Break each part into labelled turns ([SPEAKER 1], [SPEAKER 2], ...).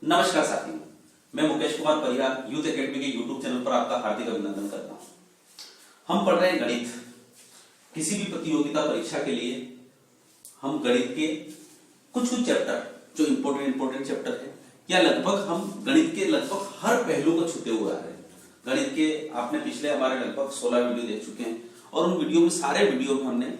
[SPEAKER 1] नमस्कार साथियों, मैं मुकेश कुमार परिहार यूथ एकेडमी के यूट्यूब चैनल पर आपका हार्दिक अभिनंदन करता हूं। हम पढ़ रहे हैं गणित। किसी भी प्रतियोगिता परीक्षा के लिए हम गणित के कुछ चैप्टर जो इंपॉर्टेंट चैप्टर है या लगभग हम गणित के लगभग हर पहलू को छूते हुए आ रहे हैं। गणित के आपने पिछले हमारे लगभग 16 वीडियो देख चुके हैं और उन वीडियो में सारे वीडियो में हमने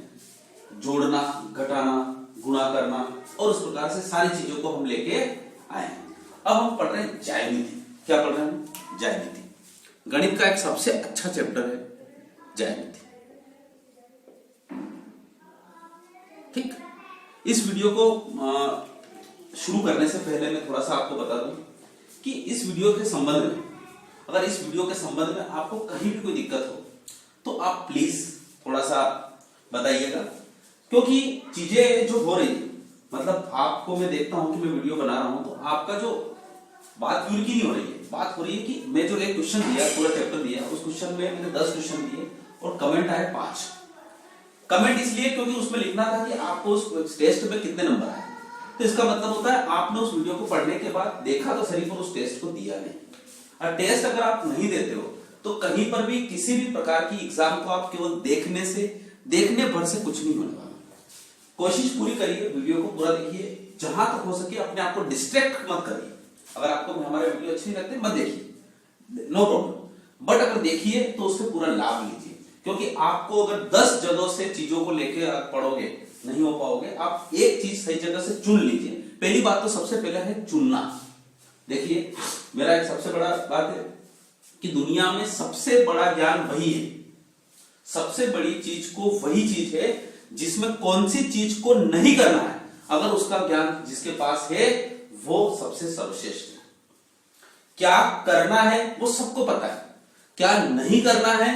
[SPEAKER 1] जोड़ना, घटाना, गुणा करना और उस प्रकार से सारी चीजों को हम लेके आए हैं। अब हम पढ़ रहे हैं ज्यामिति। क्या पढ़ रहे हैं? ज्यामिति। गणित का एक सबसे अच्छा चैप्टर है ज्यामिति। ठीक, इस वीडियो को शुरू करने से पहले मैं थोड़ा सा आपको बता दूं कि इस वीडियो के संबंध में, अगर इस वीडियो के संबंध में आपको कहीं भी कोई दिक्कत हो तो आप प्लीज थोड़ा सा बताइएगा, क्योंकि चीजें जो हो रही, मतलब आपको मैं देखता हूं कि मैं वीडियो बना रहा हूं तो आपका जो बात प्यूर की नहीं हो रही है। बात हो रही है कि मैं जो एक क्वेश्चन दिया, पूरा चैप्टर दिया, उस क्वेश्चन में मैंने 10 क्वेश्चन दिए और कमेंट आए 5। कमेंट इसलिए क्योंकि उसमें लिखना था कि आपको उस टेस्ट में कितने नंबर आए। तो इसका मतलब होता है आपने उस वीडियो को पढ़ने के बाद देखा तो सही पर उस टेस्ट को दिया नहीं। और टेस्ट अगर आप नहीं देते हो तो कहीं पर भी किसी भी प्रकार की एग्जाम को आप केवल देखने भर से कुछ नहीं होने वाला। कोशिश पूरी करिए, वीडियो को पूरा देखिए, जहां तक हो सके अपने आप को डिस्ट्रैक्ट मत करिए। अगर आपको हमारे वीडियो अच्छे नहीं लगते मत देखिए, नो प्रॉब्लम, बट अगर देखिए तो उससे पूरा लाभ लीजिए, क्योंकि आपको अगर 10 जगहों से चीजों को लेके पढ़ोगे नहीं हो पाओगे। आप एक चीज सही जगह से चुन लीजिए। पहली बात तो सबसे पहले है चुनना। देखिए, मेरा एक सबसे बड़ा बात है कि दुनिया में सबसे बड़ा ज्ञान वही है, सबसे बड़ी चीज को वही चीज है जिसमें कौन सी चीज को नहीं करना है। अगर उसका ज्ञान जिसके पास है वो सबसे सर्वश्रेष्ठ है। क्या करना है वो सबको पता है, क्या नहीं करना है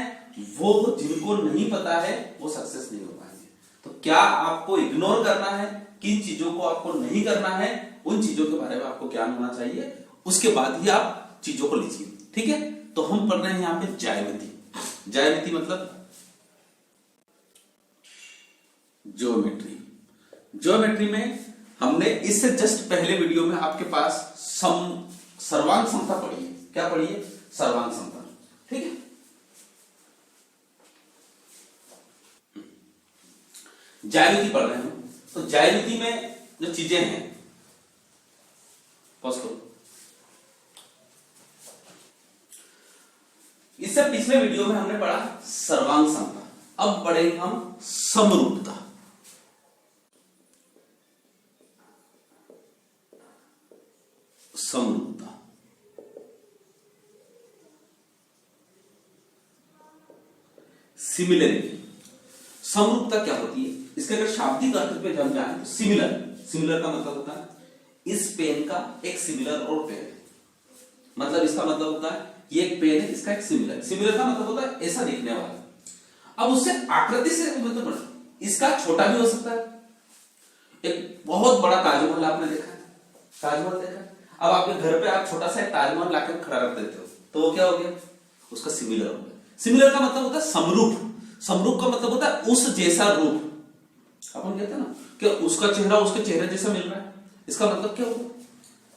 [SPEAKER 1] वो जिनको नहीं पता है वो सक्सेस नहीं हो पाएंगे। तो क्या आपको इग्नोर करना है, किन चीजों को आपको नहीं करना है, उन चीजों के बारे में आपको ज्ञान होना चाहिए, उसके बाद ही आप चीजों को लीजिए। ठीक है, तो हम पढ़ रहे हैं यहां पे ज्यामिति। ज्यामिति मतलब ज्योमेट्री। ज्योमेट्री में हमने इससे जस्ट पहले वीडियो में आपके पास सर्वांग समता पढ़ी है। क्या पढ़ी है? सर्वांग समता। ठीक है, ज्यामिति पढ़ रहे हैं। तो ज्यामिति में जो चीजें हैं, पॉज करो। इससे पिछले वीडियो में हमने पढ़ा सर्वांग समता, अब पढ़ेंगे हम समरूपता। समरूपता सिमिलरिटी। समरूपता क्या होती है? इसके अगर शाब्दिक अर्थ पे हम जाएं तो सिमिलर का मतलब होता है इस पेन का एक सिमिलर और पेन है। मतलब इसका मतलब होता है ये एक पेन है, इसका एक सिमिलर का मतलब होता है ऐसा दिखने वाला। अब उससे आकृति से मतलब इसका छोटा भी हो सकता है। एक बहुत बड़ा ताजमहल आपने देखा है, ताजमहल देखा है। अब आपके घर पे आप छोटा सा ताजमहल लाकर खड़ा रख देते हो तो वो क्या हो गया? उसका सिमिलर हो गया। सिमिलर का मतलब होता है समरूप। समरूप का मतलब होता है उस जैसा रूप। अपन कहते हैं ना कि उसका चेहरा उसके चेहरे जैसा मिल रहा है, इसका मतलब क्या होगा?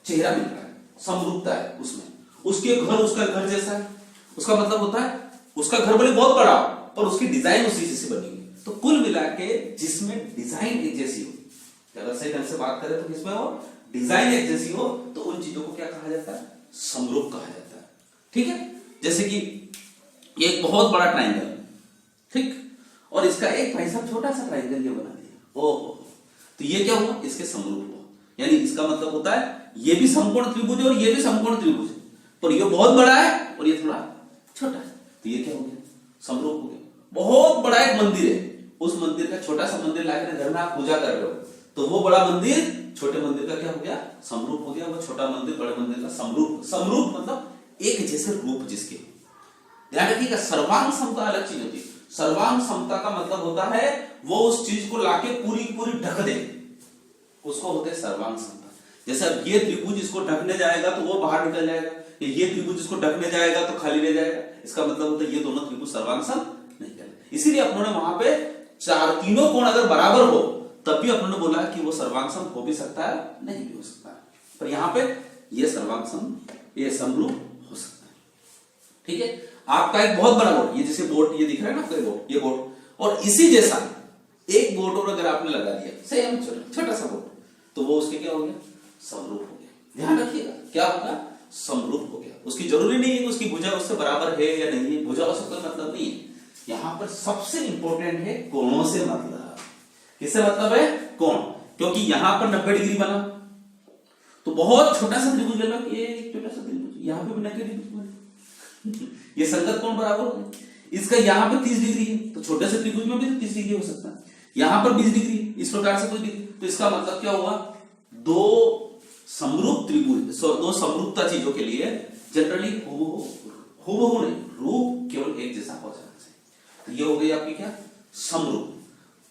[SPEAKER 1] चेहरा मिल रहा है, समरूपता है उसमें। उसके घर उसका घर जैसा है, उसका मतलब होता है उसका घर भले बहुत बड़ा पर उसकी डिजाइन उसी जैसी बनी हुई। तो कुल मिला के जिसमें डिजाइन एक जैसी हो, अगर सही ढंग से बात करें तो किसमें हो? डिजाइन एक जैसी हो, तो उन चीजों को क्या कहा जाता है? समरूप कहा जाता है। ठीक है, जैसे कि ये एक बहुत बड़ा ट्राइंगल, ठीक, और इसका एक भाई साहब छोटा सा ट्राइंगल ये बना दिया, ओहो, तो ये क्या हुआ? इसके समरूप हुआ। यानी इसका मतलब होता है ये भी समकोण त्रिभुज है और ये भी समकोण त्रिभुज है, पर ये बहुत बड़ा है और ये थोड़ा छोटा है, तो ये क्या हो गया? समरूप हो गया। बहुत बड़ा एक मंदिर है, उस मंदिर का छोटा सा मंदिर लाकर घर में आप पूजा कर रहे हो, तो वो बड़ा मंदिर छोटे मंदिर का क्या हो गया? समरूप हो गया। वो छोटा मंदिर बड़े मंदिर का समरूप। समरूप मतलब एक जैसे रूप जिसके। ध्यान रखिएगा, सर्वांग समता अलग चीज होती है। सर्वांग समता का मतलब होता है वो उस चीज को लाके पूरी पूरी ढक दे, उसको होते है सर्वांग समता। जैसे अब ये त्रिभुज इसको ढकने जाएगा तो वो बाहर निकल जाएगा, ये त्रिभुज इसको ढकने जाएगा तो खाली रह जाएगा। इसका मतलब होता है ये दोनों त्रिभुज सर्वांग सम नहीं करेंगे। इसीलिए अपनों ने वहां पे तीनों कोण अगर बराबर हो तब भी अपनों ने बोला कि वो सर्वांग सम हो भी सकता है, नहीं भी हो सकता है। पर यहाँ पे ये सर्वांग ये समरूप हो सकता है। ठीक है, आपका एक बहुत बड़ा बोर्ड, ये जैसे बोर्ड ये दिख रहा है ना आपका बोर्ड, ये बोर्ड, और इसी जैसा एक बोर्ड और अगर आपने लगा दिया सेम छोटा सा बोर्ड, तो वो उसके क्या हो गया, समरूप हो गया। ध्यान रखिएगा क्या होगा, समरूप हो गया। उसकी जरूरी नहीं है कि उसकी भुजा उससे बराबर है या नहीं है, भुजा उससे कोई मतलब नहीं है। यहां पर सबसे इंपॉर्टेंट है कोणों से मतलब। किससे मतलब है, कोण, क्योंकि यहां पर 90 डिग्री बना, तो बहुत छोटा सा त्रिभुज ले लो, ये एक छोटा सा त्रिभुज, यहां पे भी 90 डिग्री बना, ये संगत कोण बराबर हो गए। इसका यहां पे 30 डिग्री है, तो छोटे से त्रिभुज में भी 30 डिग्री हो सकता है। यहां पर 20 डिग्री, इस प्रकार से कोई डिग्री, तो इसका मतलब क्या हुआ, दो समरूप त्रिभुज, दो समरूपता चीजों के लिए जनरली हूबहू नहीं, रूप केवल एक जैसा हो जाना चाहिए। तो ये हो गई आपकी क्या, समरूप।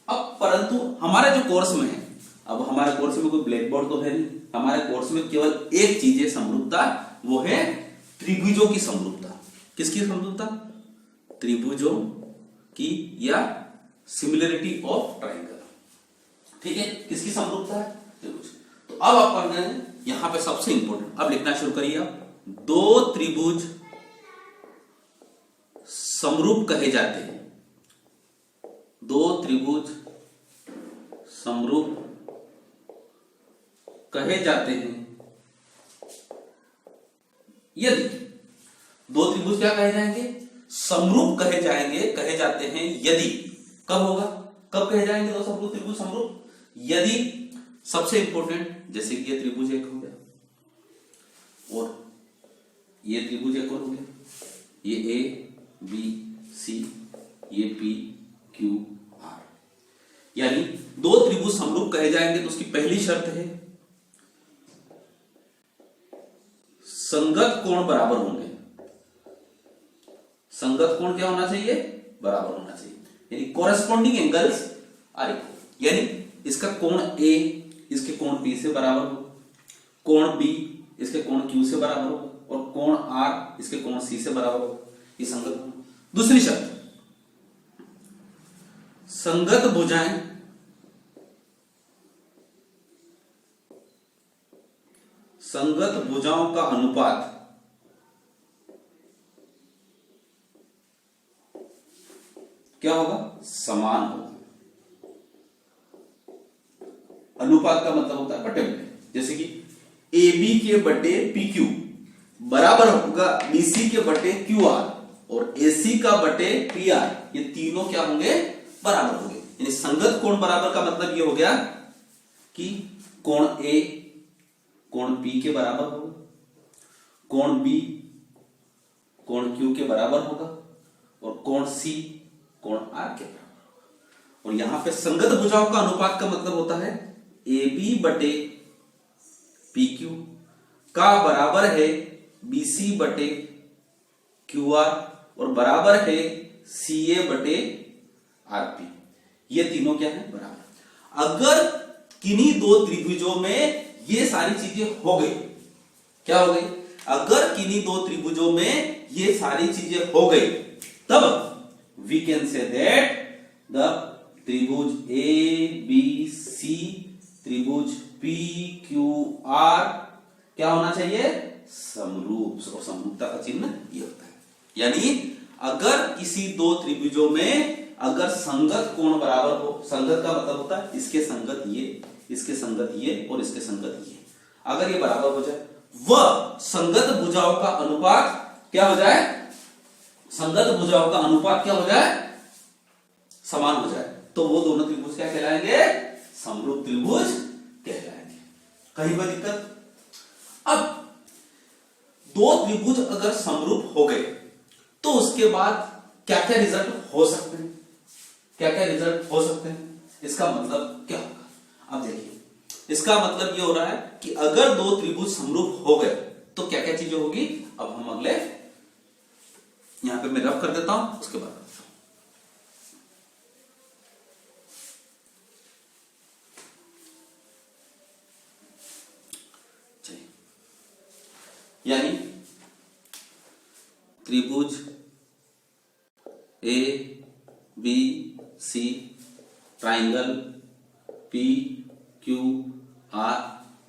[SPEAKER 1] अब परंतु हमारे जो कोर्स में है, अब हमारे कोर्स में कोई ब्लैक बोर्ड तो है नहीं, हमारे कोर्स में केवल एक चीज है समरूपता, वो है त्रिभुजों की समरूपता। किसकी समरूपता, त्रिभुजों की या सिमिलरिटी ऑफ ट्राइंगल। ठीक है, किसकी समरूपता है, त्रिभुज। तो अब आप पढ़ रहे हैं यहां पे सबसे इंपॉर्टेंट, अब लिखना शुरू करिए आप, दो त्रिभुज समरूप कहे जाते हैं, दो त्रिभुज समरूप कहे जाते हैं यदि, दो त्रिभुज क्या कहे जाएंगे, समरूप कहे जाते हैं यदि, कब होगा, कब कहे जाएंगे दो समरूप त्रिभुज समरूप, यदि सबसे इंपॉर्टेंट, जैसे कि ये त्रिभुज एक हो गया और ये त्रिभुज एक और हो गया, ये ए बी सी, ये पी क्यू आर, यानी दो त्रिभुज समरूप कहे जाएंगे तो उसकी पहली शर्त है संगत कोण बराबर होंगे। संगत कोण क्या होना चाहिए, बराबर होना चाहिए, यानी कोरेस्पॉन्डिंग एंगल्स आर इक्वल, यानी इसका कोण ए इसके कोण पी से बराबर हो, कोण बी इसके कोण क्यू से बराबर हो, और कोण आर इसके कोण सी से बराबर हो, ये संगत कोण। दूसरी शर्त, संगत भुजाएं संगत भुजाओं का अनुपात क्या होगा, समान होगा। अनुपात का मतलब होता है बटे बटे, जैसे कि ए बी के बटे पी क्यू बराबर होगा बीसी के बटे क्यू आर, और एसी का बटे पी आर, ये तीनों क्या होंगे, बराबर होंगे। यानी संगत कोण बराबर का मतलब ये हो गया कि कोण ए कोण पी के बराबर होगा, कोण बी कोण क्यू के बराबर होगा, और कोण सी कोण आर के बराबर। और यहां पे संगत भुजाओं का अनुपात का मतलब होता है ए बी बटे पी क्यू का बराबर है बीसी बटे क्यू आर, और बराबर है सी ए बटे आर पी। ये तीनों क्या है, बराबर। अगर किन्हीं दो त्रिभुजों में ये सारी चीजें हो गई, क्या हो गई, अगर किन्हीं दो त्रिभुजों में ये सारी चीजें हो गई, तब we can say that the त्रिभुज ए बी सी, त्रिभुज पी क्यू आर क्या होना चाहिए, समरूप। और समरूपता का चिन्ह ये होता है, यानी अगर किसी दो त्रिभुजों में अगर संगत कोण बराबर हो, संगत का मतलब होता है इसके संगत ये, इसके संगत ये, और इसके संगत ये, अगर ये बराबर हो जाए, वह संगत भुजाओं का अनुपात क्या हो जाए, संगत भुजाओं का अनुपात क्या हो जाए, समान हो जाए, तो वो दोनों त्रिभुज क्या कहलाएंगे, समरूप त्रिभुज कहलाएंगे। कहीं कोई दिक्कत? अब दो त्रिभुज अगर समरूप हो गए तो उसके बाद क्या क्या रिजल्ट हो सकते हैं, क्या क्या रिजल्ट हो सकते हैं, इसका मतलब क्या होगा। अब देखिए, इसका मतलब ये हो रहा है कि अगर दो त्रिभुज समरूप हो गए तो क्या क्या चीजें होगी, अब हम अगले यहां पे मैं रफ कर देता हूं, उसके बाद यानी त्रिभुज A B C, triangle P Q R,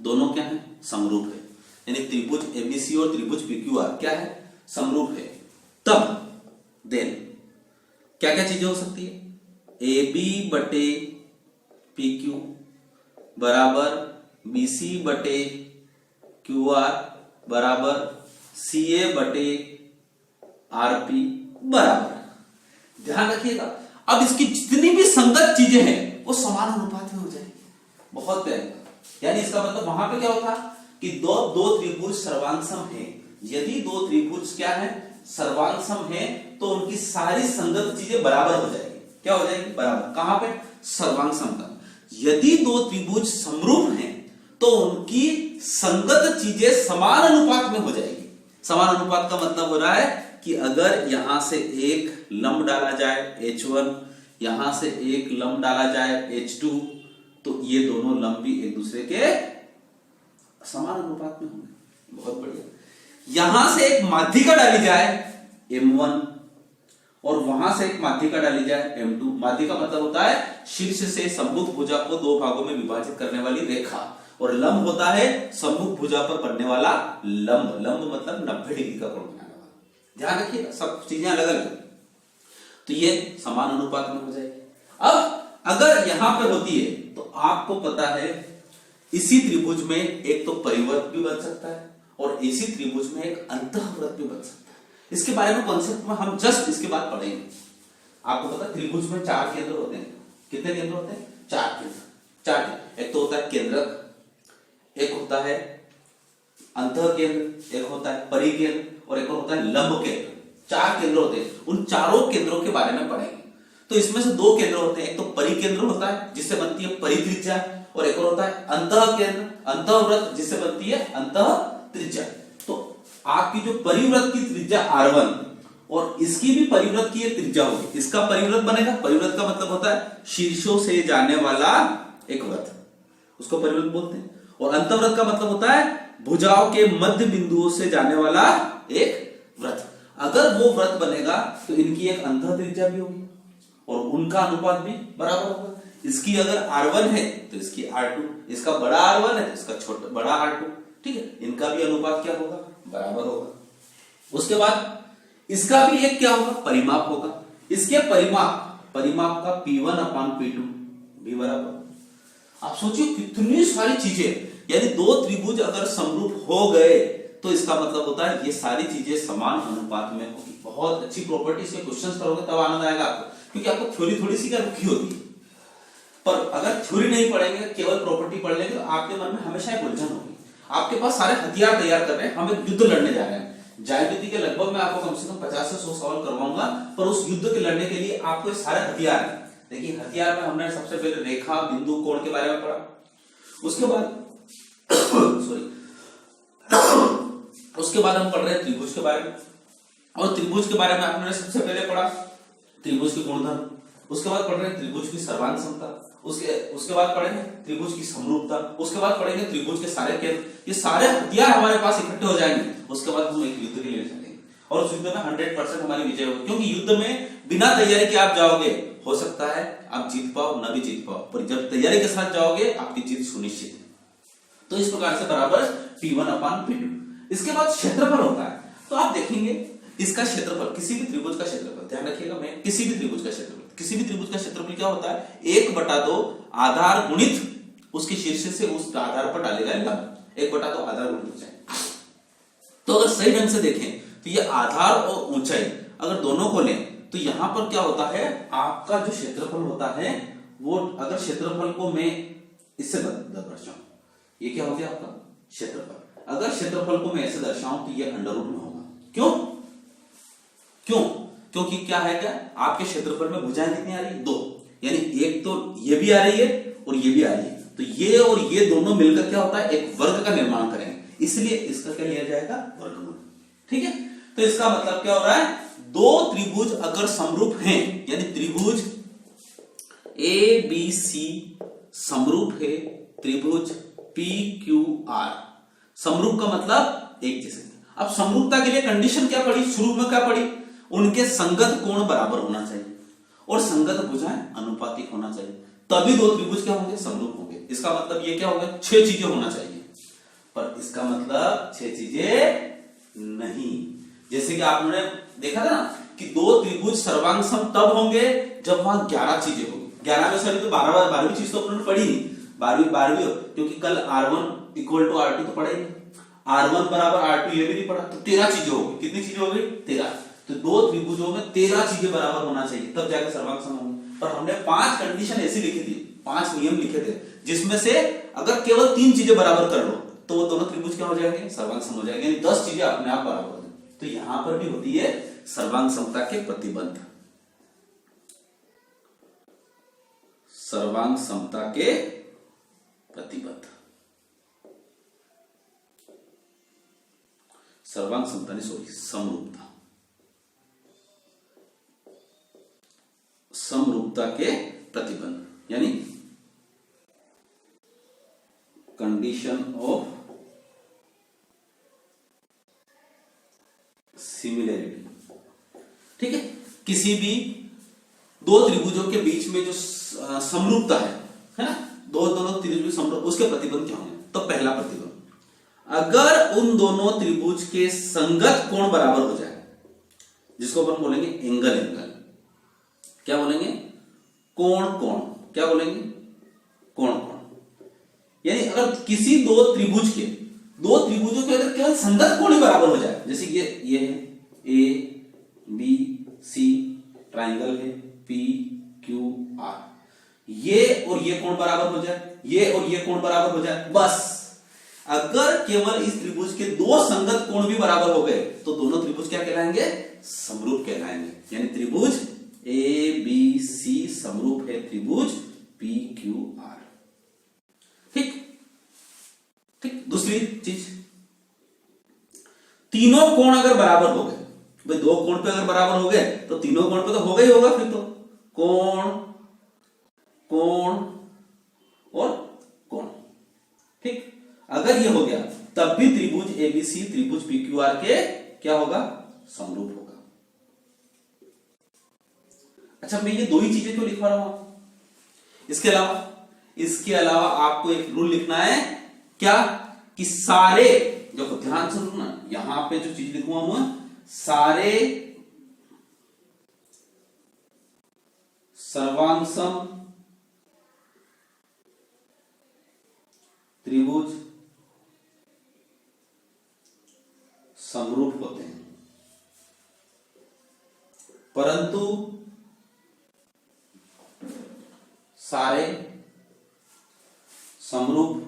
[SPEAKER 1] दोनों क्या है, समरूप है। यानी त्रिभुज एबीसी और त्रिभुज पीक्यूआर क्या है, समरूप है, तब देन क्या क्या चीजें हो सकती है, ए बी बटे पी क्यू बराबर बी सी बटे क्यू आर बराबर सी ए बटे आर पी बराबर, ध्यान रखिएगा। अब इसकी जितनी भी संगत चीजें हैं वो समान अनुपात में हो जाएगी, बहुत प्यारी। यानी इसका मतलब वहां पे क्या होता कि दो त्रिभुज सर्वांगसम है, यदि दो त्रिभुज क्या है, सर्वांगसम है, तो उनकी सारी संगत चीजें बराबर हो जाएगी। क्या हो जाएगी, बराबर। कहां पे, सर्वांगसम का। यदि दो त्रिभुज समरूप हैं तो उनकी संगत चीजें समान अनुपात में हो जाएगी। समान अनुपात का मतलब हो रहा है कि अगर यहां से एक लंब डाला जाए H1, यहां से एक लंब डाला जाए H2, तो ये दोनों लंब भी एक दूसरे के समान अनुपात में होंगे। बहुत बढ़िया। यहां से एक माध्यिका डाली जाए M1 और वहां से एक माध्यिका डाली जाए M2। माध्यिका मतलब होता है शीर्ष से सम्मुख भुजा को दो भागों में विभाजित करने वाली रेखा, और लंब होता है सम्मुख भुजा पर बनने वाला लंब। लंब मतलब 90 डिग्री का कोण बनाने वाला। ध्यान रखिएगा, सब चीजें अलग अलग, तो ये समान अनुपात में हो जाएगी। अब अगर यहां पे होती है तो आपको पता है इसी त्रिभुज में एक तो परिवर्त भी बन सकता है और इसी त्रिभुज में एक अंतःव्रत भी बन सकता है। इसके बारे में कॉन्सेप्ट में हम जस्ट इसके बाद पढ़ेंगे। आपको पता है त्रिभुज में 4 केंद्र होते हैं। कितने केंद्र होते हैं, 4 केंद्र। 4 केंद्र, एक तो होता है केंद्रक, एक होता है अंतः केंद्र, एक होता है परिकेंद्र और एक होता है लंब केंद्र। 4 केंद्र होते हैं। उन चारों केंद्रों के बारे में पढ़ेंगे। तो इसमें से 2 केंद्र होते हैं, एक तो परिकेंद्र होता है जिससे बनती है परित्रिज्या, और एक और होता है अंतः केंद्र, अंतःव्रत, जिससे बनती है अंतः त्रिज्या। तो आपकी जो परिव्रत की त्रिज्या R1 और इसकी भी परिव्रत की त्रिज्या होगी, इसका परिव्रत बनेगा। परिव्रत का मतलब होता है शीर्षों से जाने वाला एक व्रत, उसको परिव्रत बोलते हैं। और अंतःव्रत का मतलब होता है भुजाओं के मध्य बिंदुओं से जाने वाला एक व्रत। अगर वो व्रत बनेगा तो इनकी एक अंतः त्रिज्या भी होगी और उनका अनुपात भी बराबर होगा। इसकी अगर R1 है तो इसकी R2, इसका बड़ा R1 है तो इसका छोटा बड़ा R2, ठीक है। इनका भी अनुपात क्या होगा, बराबर होगा। उसके बाद इसका भी एक क्या होगा, परिमाप होगा। इसके परिमाप का P1/P2 भी बराबर। आप सोचिए कितनी सारी चीजें, यानी 2 त्रिभुज अगर समरूप हो गए तो इसका मतलब होता है ये सारी चीजें समान अनुपात में होगी। बहुत अच्छी प्रॉपर्टी, इसके क्वेश्चंस करोगे तब आनंद आएगा आपको, क्योंकि आपको थ्योरी थोड़ी सी क्या रुकी होती है। पर अगर थ्योरी नहीं पढ़ेंगे, केवल प्रॉपर्टी पढ़ लेंगे, तो आपके मन में हमेशा एक उलझन होगी। आपके पास सारे हथियार तैयार कर रहे हैं, हम एक युद्ध लड़ने जा रहे हैं। ज्यामिति के लगभग मैं आपको कम से कम 50 से 100 सवाल करवाऊंगा, पर उस युद्ध के लड़ने के लिए आपको सारे हथियार है। देखिए हथियार में हमने सबसे पहले रेखा, बिंदु, कोण के बारे में पढ़ा। उसके बाद उसके बाद हम पढ़ रहे हैं त्रिभुज के बारे में, और त्रिभुज के बारे में आपने सबसे पहले पढ़ा त्रिभुज के गुणधर्म। उसके बाद पढ़ रहे हैं त्रिभुज की सर्वांग समता, उसके बाद पढ़ेंगे त्रिभुज की समरूपता, उसके बाद पढ़ेंगे त्रिभुज के सारे केंद्र। ये सारे हथियार हमारे पास इकट्ठे हो जाएंगे। उसके बाद हम एक युद्ध के लिए चलेंगे और उस युद्ध में 100% हमारी विजय होगी, क्योंकि युद्ध में बिना तैयारी के आप जाओगे, हो सकता है आप जीत पाओ न भी जीत पाओ, पर जब तैयारी के साथ जाओगे आपकी जीत सुनिश्चित है। तो इस प्रकार से बराबर P1/P2। इसके बाद क्षेत्रफल होता है। तो आप देखेंगे इसका क्षेत्रफल, किसी भी त्रिभुज का क्षेत्रफल, ध्यान रखिएगा, मैं किसी भी त्रिभुज का क्षेत्रफल क्या होता है, 1/2 आधार गुणित उसके शीर्ष से उस आधार पर डाले गए लंब। 1/2 आधार गुणित ऊंचाई। तो अगर सही ढंग से देखें तो ये आधार और ऊंचाई अगर दोनों को लें तो यहां पर क्या होता है, आपका जो क्षेत्रफल होता है वो, अगर क्षेत्रफल को मैं इससे दर्शाऊं, ये क्या हो गया आपका क्षेत्रफल। अगर क्षेत्रफल को मैं ऐसे दर्शाऊं तो ये अंडर रूट में होगा। क्यों? क्योंकि क्या है, क्या आपके क्षेत्रफल में भुजाएं कितनी आ रही है, 2, यानी एक तो ये भी आ रही है और ये भी आ रही है, तो ये और ये दोनों मिलकर क्या होता है, एक वर्ग का निर्माण करेंगे। इसलिए इसका क्या लिया जाएगा, वर्गमूल। ठीक है, तो इसका मतलब क्या हो रहा है, 2 त्रिभुज अगर समरूप हैं, यानी त्रिभुज ABC समरूप है त्रिभुज PQR। समरूप का मतलब एक जैसे। अब समरूपता के लिए कंडीशन क्या पड़ी, शुरू में क्या पड़ी, उनके संगत कोण बराबर होना चाहिए और संगत भुजाएं अनुपातिक होना चाहिए, तभी 2 त्रिभुज क्या होंगे, समरूप होंगे। इसका मतलब ये क्या होगा, 6 चीजें होना चाहिए। पर इसका मतलब 6 चीजें नहीं। जैसे कि आपने देखा था ना कि दो त्रिभुज सर्वांग सम तब होंगे जब वहां 11 चीजें होंगी। 11 में सभी तो 12वीं चीज तो अपने पढ़ी नहीं, 12वीं, क्योंकि कल R1 इक्वल टू R2 तो पढ़ा ही नहीं, R1 बराबर R2 ये भी नहीं पढ़ा, तो 13 चीजें होगी। कितनी चीजें हो गई? 13। तो दो त्रिभुजों में 13 चीजें बराबर होना चाहिए, तब जाकर सर्वांग सम होंगे। पर हमने 5 कंडीशन ऐसी लिखी थी, 5 नियम लिखे थे, जिसमें से अगर केवल 3 चीजें बराबर कर लो तो वो दोनों त्रिभुज क्या हो जाएंगे? सर्वांग सम हो जाएंगे, यानी 10 चीजें अपने आप बराबर हो जाएंगी। तो यहां पर भी होती है सर्वांग समता के प्रतिबंध। सर्वांग समता के प्रतिबंध, सर्वांग समता नहीं, सॉरी, समरूपता, समरूपता के प्रतिबंध, यानी कंडीशन ऑफ सिमिलैरिटी। ठीक है, किसी भी दो त्रिभुजों के बीच में जो समरूपता है ना, दोनों त्रिभुज समरूप, उसके प्रतिबंध क्या होंगे? तो पहला प्रतिबंध, अगर उन दोनों त्रिभुज के संगत कोण बराबर हो जाए, जिसको अपन बोलेंगे एंगल, एंगल क्या बोलेंगे? कोण, कोण क्या बोलेंगे? कोण, कोण। यानी अगर किसी दो त्रिभुजों के अगर केवल संगत कोण ही बराबर हो जाए, जैसे ये है ए बी सी, ट्राइंगल है पी क्यू आर, ये और ये कोण बराबर हो जाए, ये और ये कोण बराबर हो जाए, बस। अगर केवल इस त्रिभुज के दो संगत कोण भी बराबर हो गए तो दोनों त्रिभुज क्या कहलाएंगे? समरूप कहलाएंगे। यानी त्रिभुज ए बी सी समरूप है त्रिभुज पी क्यू आर। ठीक ठीक। दूसरी चीज, तीनों कोण अगर बराबर हो गए, भाई दो कोण पे अगर बराबर हो गए तो तीनों कोण पे तो होगा ही होगा, फिर तो कोण, कोण और कोण। ठीक, अगर ये हो गया तब भी त्रिभुज एबीसी त्रिभुज पीक्यूआर के क्या होगा? समरूप होगा। अच्छा, मैं ये दो ही चीजें क्यों लिखवा रहा हूं? इसके अलावा आपको एक रूल लिखना है, क्या? कि सारे, जो ध्यान से सुनना, यहां पे जो चीज लिखूंगा मैं, सारे सर्वांग सम त्रिभुज समरूप होते हैं, परंतु सारे समरूप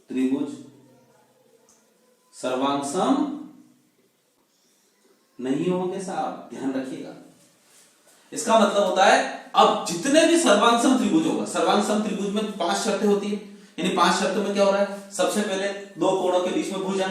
[SPEAKER 1] त्रिभुज सर्वांग सम नहीं होंगे। साहब ध्यान रखिएगा, इसका मतलब होता है अब जितने भी सर्वांग सम त्रिभुज होगा, सर्वांग सम त्रिभुज में 5 शर्तें होती है, यानी 5 शर्तों में क्या हो रहा है? सबसे पहले दो कोणों के बीच में भुजा,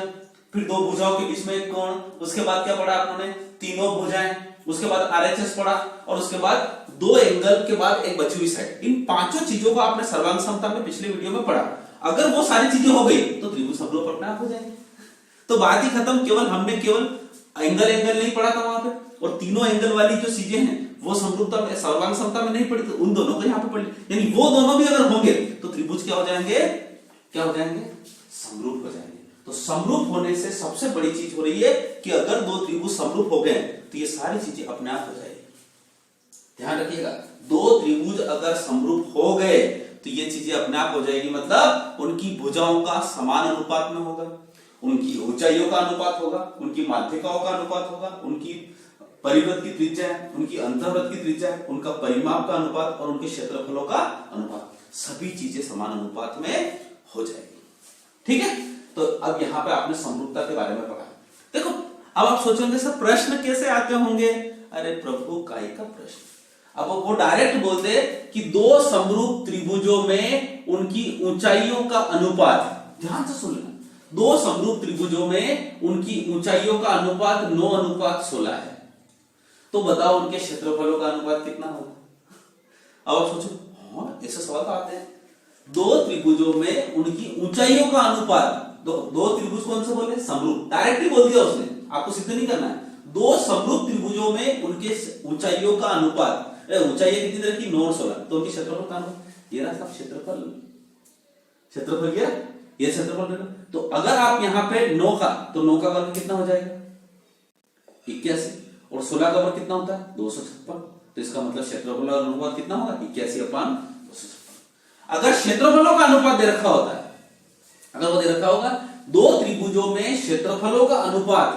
[SPEAKER 1] फिर दो भुजाओं के बीच में एक कोण, उसके बाद क्या पढ़ा आपने? तीनों भुजाएं, उसके बाद आरएचएस पढ़ा, और उसके बाद दो एंगल के बाद एक बची हुई साइड। इन पांचों चीजों को आपने सर्वांग समता में पिछले वीडियो में पढ़ा। अगर वो सारी चीजें हो गई तो त्रिभुज समरूप अपने आप हो जाएंगे। तो बात ही खत्म। केवल हमने केवल एंगल नहीं पढ़ा था वहां पे, और तीनों एंगल वाली जो चीजें हैं वो समरूपता में, सर्वांग समता में नहीं पढ़ी, तो उन दोनों को यहाँ पे पढ़ ली। यानी वो दोनों भी अगर होंगे तो त्रिभुज क्या हो जाएंगे? क्या हो जाएंगे? समरूप हो जाएंगे। तो समरूप होने से सबसे बड़ी चीज हो रही है कि अगर दो त्रिभुज समरूप हो गए तो ये सारी चीजें अपने आप हो जाएगी। ध्यान रखिएगा, दो त्रिभुज अगर समरूप हो गए तो ये चीजें अपने आप हो जाएगी। मतलब उनकी भुजाओं का समान अनुपात में होगा, उनकी ऊंचाइयों का अनुपात होगा, उनकी माध्यिकाओं का अनुपात होगा, उनकी परिवृत्त की त्रिज्या है, उनकी अंतर्वृत्त की त्रिज्या है, उनका परिमाप का अनुपात और उनके क्षेत्रफलों का अनुपात, सभी चीजें समान अनुपात में हो जाएगी। ठीक है, तो अब यहां पे आपने समरूपता के बारे में पढ़ा। देखो, अब आप सोचेंगे सर प्रश्न कैसे आते होंगे? अरे प्रभु, काय का प्रश्न? अब वो डायरेक्ट बोल दे कि दो समरूप त्रिभुजों में उनकी ऊंचाइयों का अनुपात, ध्यान से सुन लेना, दो समरूप त्रिभुजों में उनकी ऊंचाइयों का अनुपात 9:16 है। तो बताओ उनके क्षेत्रफलों का अनुपात कितना होगा? अब आप सोचो, हाँ ऐसे सवाल तो आते हैं। दो त्रिभुजों में उनकी ऊंचाइयों का अनुपात, दो त्रिभुज कौन से बोले? समरूप। डायरेक्टली बोल दिया उसने, आपको सिद्ध नहीं करना है। दो समरूप त्रिभुजों में उनके ऊंचाइयों का अनुपात, ऊंचाई कितनी तरह की? 9:16। तो उनकी क्षेत्रफल का अनुपात, ये रहा सब क्षेत्रफल। क्षेत्रफल किया, ये क्षेत्रफल ले लो। तो अगर आप यहाँ पे 9 का, तो 9 का वर्ग कितना हो जाएगा 81, और 16 का वर्ग कितना होता है 256। तो इसका मतलब क्षेत्रफल और अनुपात कितना होगा 81/256। अगर क्षेत्रफलों का अनुपात दे रखा होता है, अगर वो दे रखा होगा दो त्रिभुजों में क्षेत्रफलों का अनुपात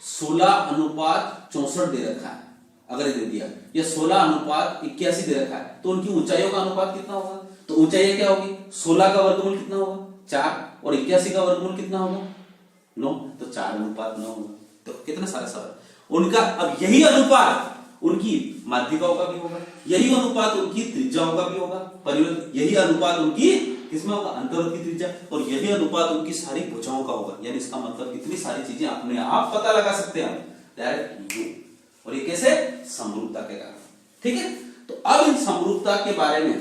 [SPEAKER 1] 16:64 दे रखा है, अगर ये दे दिया ये 16:81 दे रखा है, तो उनकी ऊंचाइयों का अनुपात कितना होगा? तो ऊंचाई क्या होगी 16 का वर्गमूल कितना होगा 4, और 81 का वर्गमूल कितना होगा 9, तो 4:9 होगा। तो कितने सारे सवाल उनका। अब यही अनुपात उनकी माध्यिकाओं का भी होगा, यही अनुपात उनकी त्रिज्याओं का भी होगा, परिवर्त यही अनुपात उनकी किसमें होगा अंतर्वृत्त की त्रिज्या, और यही अनुपात उनकी सारी भुजाओं का होगा। यानी इसका मतलब कितनी सारी चीजें अपने आप पता लगा सकते हैं डायरेक्ट यू, और ये कैसे समरूपता के कारण। ठीक है, तो अब इन समरूपता के बारे में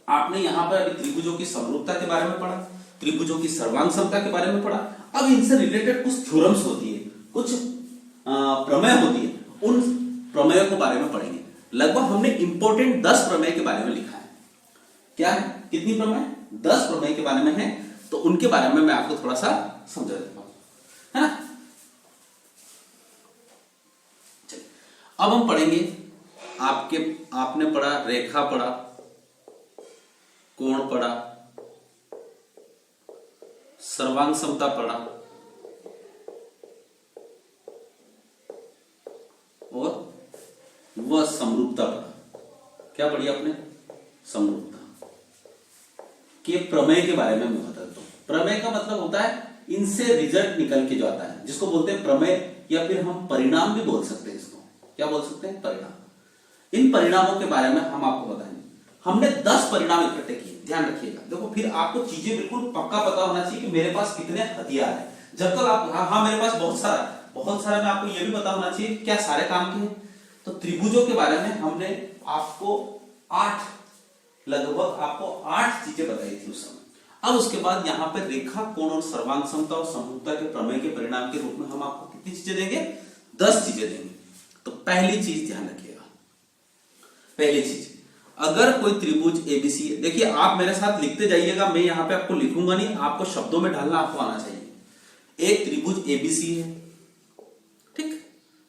[SPEAKER 1] आपने यहां पर अभी त्रिभुजों की समरूपता के बारे में पढ़ा, त्रिभुजों की सर्वांग समता के बारे में पढ़ा। अब इनसे रिलेटेड कुछ थ्योरम्स होती है, कुछ प्रमेय होती है, उन प्रमेयों के बारे में पढ़ेंगे। लगभग हमने इंपॉर्टेंट 10 प्रमेय के बारे में लिखा है। क्या है, कितनी प्रमेय 10 प्रमेय के बारे में है, तो उनके बारे में मैं आपको थोड़ा सा समझा देता हूं, है ना। चलिए अब हम पढ़ेंगे, आपने पढ़ा रेखा, पढ़ा कोण, पढ़ा सर्वांग समता, पढ़ा और वह समरूपता पढ़ा। क्या पढ़ी आपने? समरूपता के प्रमेय के बारे में मैं बता देता हूं। प्रमेय का मतलब होता है इनसे रिजल्ट निकल के जो आता है, जिसको बोलते हैं प्रमेय, या फिर हम परिणाम भी बोल सकते हैं इसको। क्या बोल सकते हैं? परिणाम। इन परिणामों के बारे में हम आपको बताएंगे। हमने 10 परिणाम इकट्ठे किए, ध्यान रखिएगा। देखो फिर आपको चीजें बिल्कुल पक्का पता होना चाहिए कि मेरे पास कितने हथियार है। जब तक आप हाँ मेरे पास बहुत सारा में आपको यह भी पता होना चाहिए क्या सारे काम के हैं। तो त्रिभुजों के बारे में हमने आपको 8 चीजें बताई थी उस समय। अब उसके बाद यहाँ पे रेखा, कोण और सर्वांग समता और समरूपता के प्रमेय के परिणाम के रूप में हम आपको कितनी चीजें देंगे? 10 चीजें देंगे। तो पहली चीज ध्यान रखिएगा, पहली चीज, अगर कोई त्रिभुज एबीसी, देखिए आप मेरे साथ लिखते जाइएगा, मैं यहां पे आपको लिखूंगा नहीं, आपको शब्दों में ढालना आपको आना चाहिए। एक त्रिभुज एबीसी है, ठीक,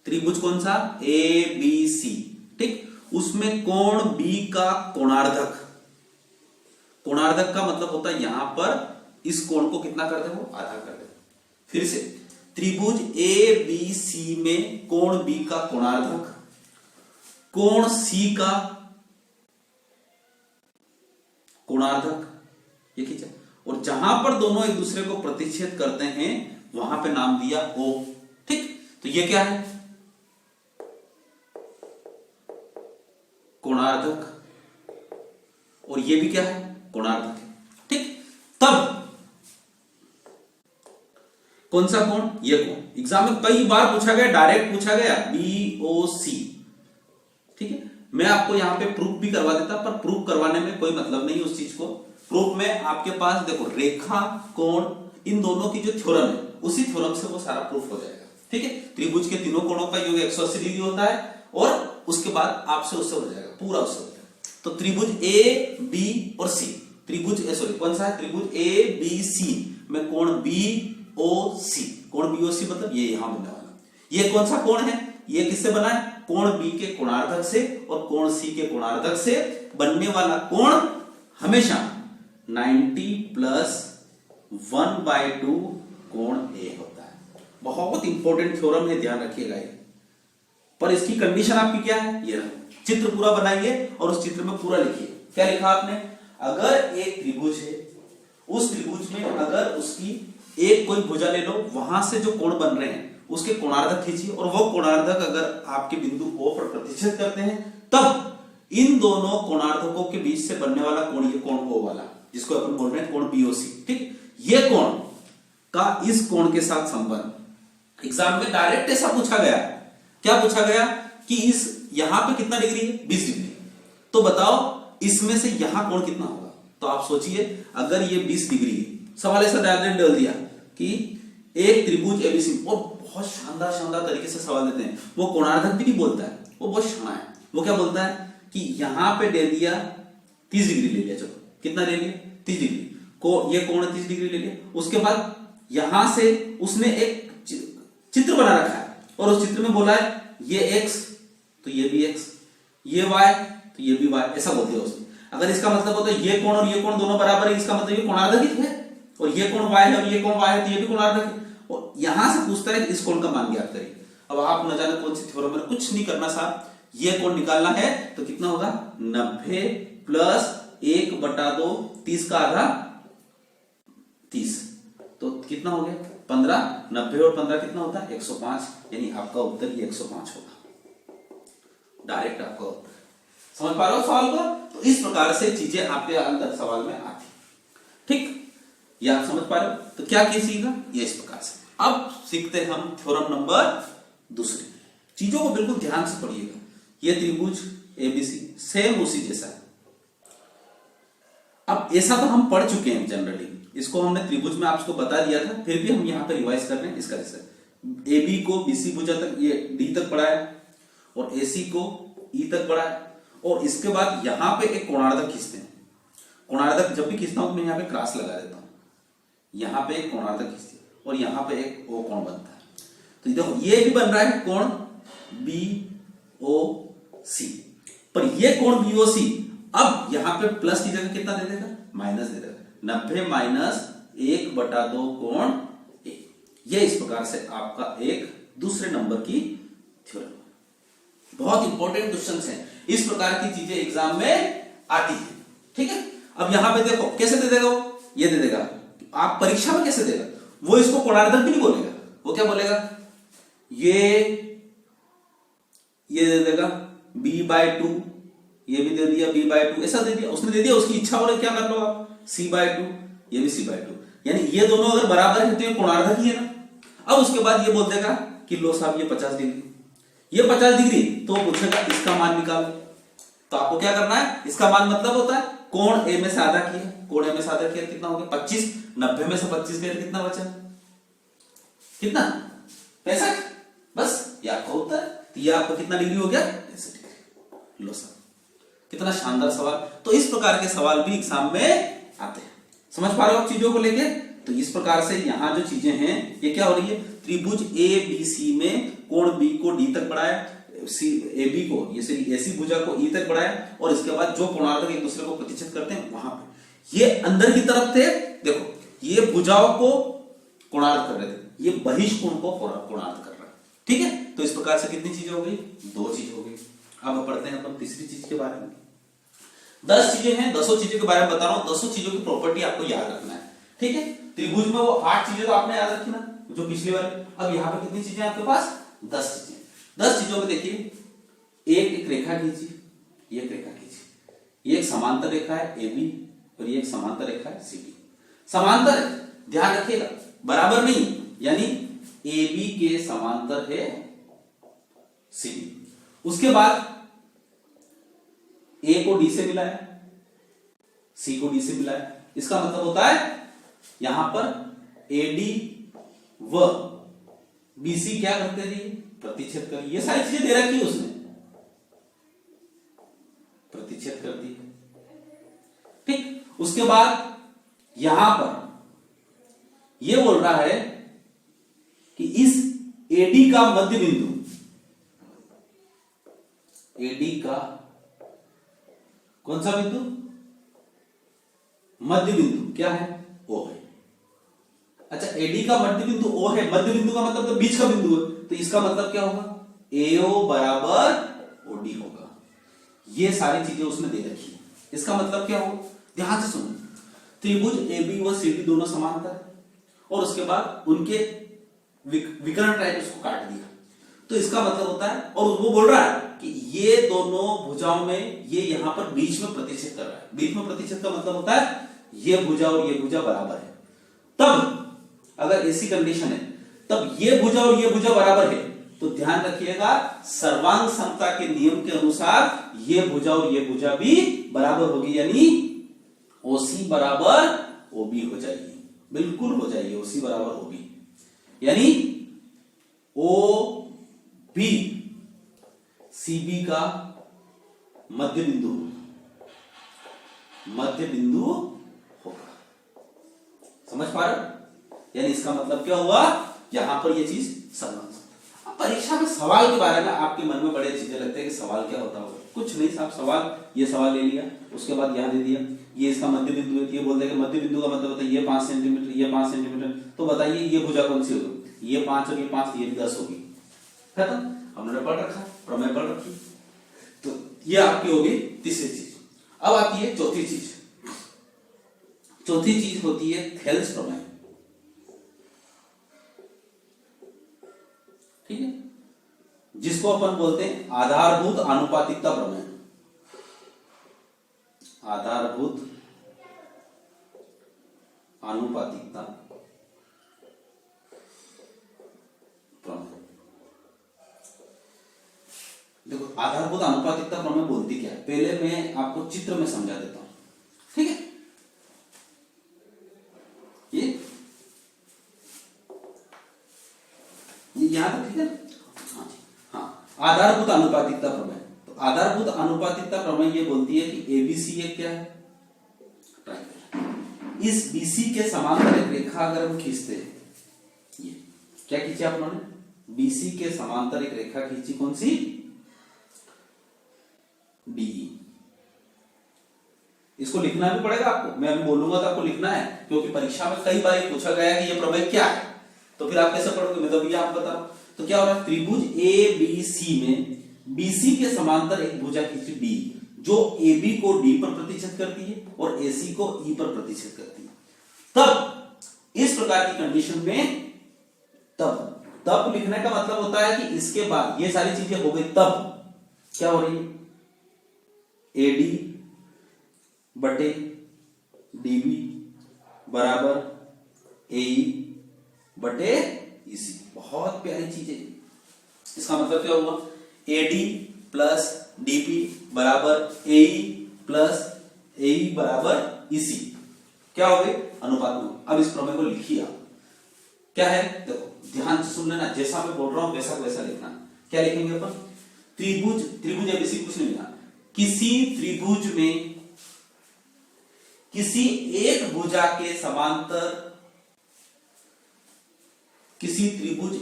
[SPEAKER 1] त्रिभुज कौन सा? एबीसी, ठीक। उसमें कोण बी का कोणार्धक, कोणार्धक का मतलब होता है यहां पर इस कोण को कितना कर दे, वो आधा कर दे। फिर से त्रिभुज एबीसी में कोण बी का कोणार्धक, कोण सी का कोणार्धक, ये खींचा, और जहां पर दोनों एक दूसरे को प्रतिच्छेद करते हैं वहां पे नाम दिया O, ठीक। तो ये क्या है? कोणार्धक, और ये भी क्या है? कोणार्धक, ठीक। तब कौन सा कोण? ये कोण। एग्जाम में कई बार पूछा गया, डायरेक्ट पूछा गया BOC, ठीक है। मैं आपको यहां पे प्रूफ भी करवा देता, पर प्रूफ करवाने में कोई मतलब नहीं उस चीज को। प्रूफ में आपके पास देखो रेखा, कोण, इन दोनों की जो थ्योरम है उसी थ्योरम से वो सारा प्रूफ हो जाएगा, ठीक है। त्रिभुज के तीनों कोणों का योग 180 डिग्री होता है, और उसके बाद आपसे उससे हो जाएगा, पूरा उससे हो जाएगा। तो त्रिभुज A, B और C, त्रिभुज सॉरी कौन सा है? त्रिभुज ABC में कोण BOC, कोण BOC मतलब ये यहां बनने वाला, ये कौन सा कोण है? ये किससे बना है? कोण B के कोणार्धक से और कोण C के कोणार्धक से बनने वाला कोण हमेशा 90 + 1/2 कोण A होता है। बहुत इंपॉर्टेंट थ्योरम है, ध्यान रखिएगा ये। पर इसकी कंडीशन आपकी क्या है? ये चित्र पूरा बनाइए और उस चित्र में पूरा लिखिए। क्या लिखा आपने? अगर एक त्रिभुज है, उस त्रिभुज में अगर उसकी एक कोई भुजा ले लो, वहां से जो कोण बन रहे हैं उसके कोणार्धक खींचिए, और वो कोणार्धक अगर आपके बिंदु O पर प्रतिच्छेद करते हैं, तब इन दोनों कोणार्धकों के बीच से बनने वाला कोण, ये कोण O वाला, जिसको अपन बोल रहे हैं कोण BOC, ठीक। ये कोण का इस कोण के साथ संबंध एग्जाम में डायरेक्ट ऐसा पूछा गया। क्या पूछा गया? कि इस यहां पे कितना डिग्री है? 20 डिग्री। तो बताओ इसमें से यहां कोण कितना होगा? तो आप सोचिए, अगर ये 20 डिग्री है, सवाल ऐसा डायरेक्ट डाल दिया कि एक त्रिभुज एबीसी, और बहुत शानदार तरीके से सवाल देते हैं, वो कोणार्धक भी नहीं बोलता है, वो बहुत शाना है। वो क्या बोलता है कि यहां पे दे दिया 30 डिग्री ले लिया, चलो कितना ले लिया? 30 डिग्री। ये कोण 30 डिग्री ले लिया। उसके बाद यहां से उसने एक चित्र बना रखा है और उस चित्र में बोला है ये x तो ये भी x, ये y तो ये भी y, ऐसा बोल दिया उसने। अगर इसका मतलब होता है ये कोण और ये कोण दोनों बराबर है, इसका मतलब ये कोणार्धक ही है, और ये कोण y है और ये कोण y है तो ये भी कोणार्धक है। और यहां से पूछता है इस कोण का मान ज्ञात करिए। अब आप न जाने कौन सी थ्योरम है, कुछ नहीं करना साहब, ये कोण निकालना है तो कितना होगा 90 प्लस 1/2, 30 का आधा 30, तो कितना हो गया 15, 90 और 15 कितना होता है 105, यानी आपका उत्तर ये 105 होगा। डायरेक्ट आपका उत्तर। समझ पा रहे हो सवाल को? तो इस प्रकार से चीजें आपके अंदर सवाल में आती, ठीक, ये आप समझ पा रहे हो? तो क्या कीजिएगा ये इस प्रकार से। अब सीखते हैं हम थ्योरम नंबर दूसरी। चीजों को बिल्कुल ध्यान से पढ़िएगा। ये त्रिभुज एबीसी सेम उसी जैसा है। अब ऐसा तो हम पढ़ चुके हैं जनरली, इसको हमने त्रिभुज में आपको बता दिया था, फिर भी हम यहाँ पे रिवाइज कर रहे हैं इसका जैसे। एबी को बीसी भुजा तक, ये डी तक पढ़ा है, और एसी को ई तक पढ़ा है, और इसके बाद यहाँ पे एक कोणार्धक खींचते हैं। कोणार्धक जब भी खींचता हूं तो मैं यहाँ पे क्रॉस लगा देता हूं, यहाँ पे एक कोणार्धक खींचते हैं और यहाँ पे एक ओ कोण बनता है। तो देखो ये भी बन रहा है कोण बी ओ सी, पर ये कोण बी ओ सी अब यहां पे प्लस की जगह कितना दे देगा माइनस दे देगा, 90 माइनस 1/2 कोण ए। ये इस प्रकार से आपका एक दूसरे नंबर की थ्योरम। बहुत इंपॉर्टेंट क्वेश्चंस हैं, इस प्रकार की चीजें एग्जाम में आती है, ठीक है। अब यहां पे देखो कैसे दे देगा वो, ये दे देगा, आप परीक्षा में कैसे देगा वो, इसको कोणार्धक भी नहीं बोलेगा, वो क्या बोलेगा, ये दे देगा b/2, ये भी दे दिया b/2, ऐसा दे दिया उसने, दे दिया, उसकी इच्छा हो रही क्या कर लो आप c/2, ये भी c/2, यानी ये दोनों अगर बराबर है तो ये कोणार्धक ही है ना। अब उसके बाद ये बोल देगा कि लो साहब ये 50 डिग्री, ये 50 डिग्री, तो पूछेगा इसका मान निकालो। तो आपको क्या करना है, इसका मान मतलब होता है कोण ए में से आधा किया, कोण ए में से आधा किया कितना हो गया 25, 90 में से 25 गए कितना बचा, कितना 65, बस ये आपका उत्तर है। तो ये आपका कितना डिग्री हो गया 65 डिग्री। लो सर कितना शानदार सवाल। तो इस प्रकार के सवाल भी एग्जाम में आते हैं, समझ पा रहे हो चीजों को लेके। तो इस प्रकार से यहां जो चीजें हैं ये क्या हो रही है, त्रिभुज ए बी सी में कोण बी को डी तक बढ़ाया, ए बी को ये एसी भुजा को ई तक बढ़ाया, और इसके बाद जो कोणार्धक एक दूसरे को प्रतिच्छेद करते हैं वहां पे ये अंदर की तरफ थे, देखो ये भुजाओं को कोणार्ध कर रहे थे, ये बहिष्कोण को कोणार्ध कर रहा है, ठीक है। तो इस प्रकार से कितनी चीजें हो गई, 2 चीज हो गई। अब पढ़ते हैं अपन तीसरी चीज के बारे में। 10 चीजें हैं, 10 चीजों के बारे में बता रहा हूं, 10 चीजों की प्रॉपर्टी आपको याद रखना है, ठीक है। त्रिभुज में वो 8 चीजें तो आपने याद रखी ना जो पिछली बार। अब यहाँ पे कितनी चीजें आपके पास, 10 चीजें। 10 चीजों में देखिए, एक रेखा खींची, एक रेखा खींची, ये एक समांतर रेखा है AB और ये एक समांतर रेखा है CD। समांतर है, ध्यान रखिएगा, बराबर नहीं, यानी AB के समांतर है CD। उसके बाद A को D से मिलाया, C को D से मिलाया, इसका मतलब होता है यहां पर AD व BC क्या करते थे, प्रतिच्छेद कर, ये सारी चीजें दे रखी है उसने, प्रतिच्छेद कर दी, ठीक। उसके बाद यहां पर यह बोल रहा है कि इस AD का मध्य बिंदु, AD का कौन सा बिंदु, मध्य बिंदु क्या है, O है। अच्छा AD का मध्य बिंदु O है, मध्य बिंदु का मतलब तो बीच का बिंदु है, तो इसका मतलब क्या होगा, AO बराबर OD होगा। ये सारी चीजें उसने दे रखी है, इसका मतलब क्या होगा, ध्यान से सुनो। त्रिभुज AB व CD दोनों समांतर है, और उसके बाद उनके विकर्ण टाइप उसको काट दिया, तो इसका मतलब होता है, और वो बोल रहा है कि ये दोनों भुजाओं में ये यहां पर बीच में प्रतिच्छेद कर रहा है। बीच में प्रतिच्छेद का मतलब होता है ये भुजा और ये भुजा बराबर है, तब अगर ऐसी कंडीशन है तब ये भुजा और ये भुजा बराबर है, तो ध्यान रखिएगा सर्वांग समता के नियम के अनुसार ये भुजा और ये भुजा भी बराबर होगी, यानी OC बराबर OB हो जाएगी, बिल्कुल हो जाएगी OC बराबर OB, यानी OB CB का मध्य बिंदु होगा, समझ पा रहे हो? यानी इसका मतलब क्या हुआ, यहां पर ये चीज समझ। अब परीक्षा में सवाल के बारे में आपके मन में बड़े चीजें लगते हैं कि सवाल क्या होता होगा। कुछ नहीं साहब, सवाल ये सवाल ले लिया, उसके बाद यहाँ दे दिया ये इसका मध्य बिंदु है, ये बोलते हैं कि मध्य बिंदु का मतलब होता है ये 5 सेंटीमीटर, ये 5 सेंटीमीटर, तो बताइए ये भुजा कौन सी होगी, ये 5 और ये 5, ये भी 10 होगी। खत्म, हमने पढ़ रखा, प्रमेय पढ़ रखी। तो ये आपकी होगी तीसरी चीज। अब आती है चौथी चीज। चौथी चीज होती है थेल्स प्रमेय। ठीक है, जिसको अपन बोलते हैं आधारभूत आनुपातिकता प्रमेय। आधारभूत आनुपातिकता प्रमेय। देखो आधारभूत आनुपातिकता प्रमेय बोलती क्या है, पहले मैं आपको चित्र में समझा देता हूं। ठीक है, ये यहां तक ठीक है। हाँ, आधारभूत आनुपातिकता प्रमेय। तो आधारभूत आनुपातिकता प्रमेय ये बोलती है कि एबीसी एक क्या है, ट्रायंगल। इस बीसी के समांतर एक रेखा अगर हम खींचते हैं, ये क्या खींची आप लोगों ने, बीसी के समांतर एक रेखा खींची, कौन सी, डी। इसको लिखना भी पड़ेगा आपको, मैं अभी बोलूंगा तो आपको लिखना है, क्योंकि परीक्षा में कई बार पूछा गया है कि ये प्रमेय क्या है, तो फिर आप कैसे पढ़ोगे, मैं तो अभी आप बताओ। तो क्या हो रहा है, त्रिभुज ए बी सी में बीसी के समांतर एक भुजा खींची डी, जो AB को D पर प्रतिच्छेद करती है और AC को E पर प्रतिच्छेद करती है। तब इस प्रकार की कंडीशन में तब लिखने का मतलब होता है कि इसके बाद ये सारी चीजें हो गई, तब क्या हो रही है, AD बटे DB बराबर AE बटे EC। बहुत प्यारी चीजें। इसका मतलब क्या हुआ, AD प्लस DB बराबर AE प्लस AE बराबर EC। क्या हो गए, अनुपात में। अब इस प्रमेय को लिखिए आप, क्या है, देखो ध्यान से सुन लेना, जैसा मैं बोल रहा हूं वैसा वैसा लिखना। क्या लिखेंगे अपन, त्रिभुज एबीसी कुछ नहीं लिखा, किसी त्रिभुज में किसी एक भुजा के समांतर, किसी त्रिभुज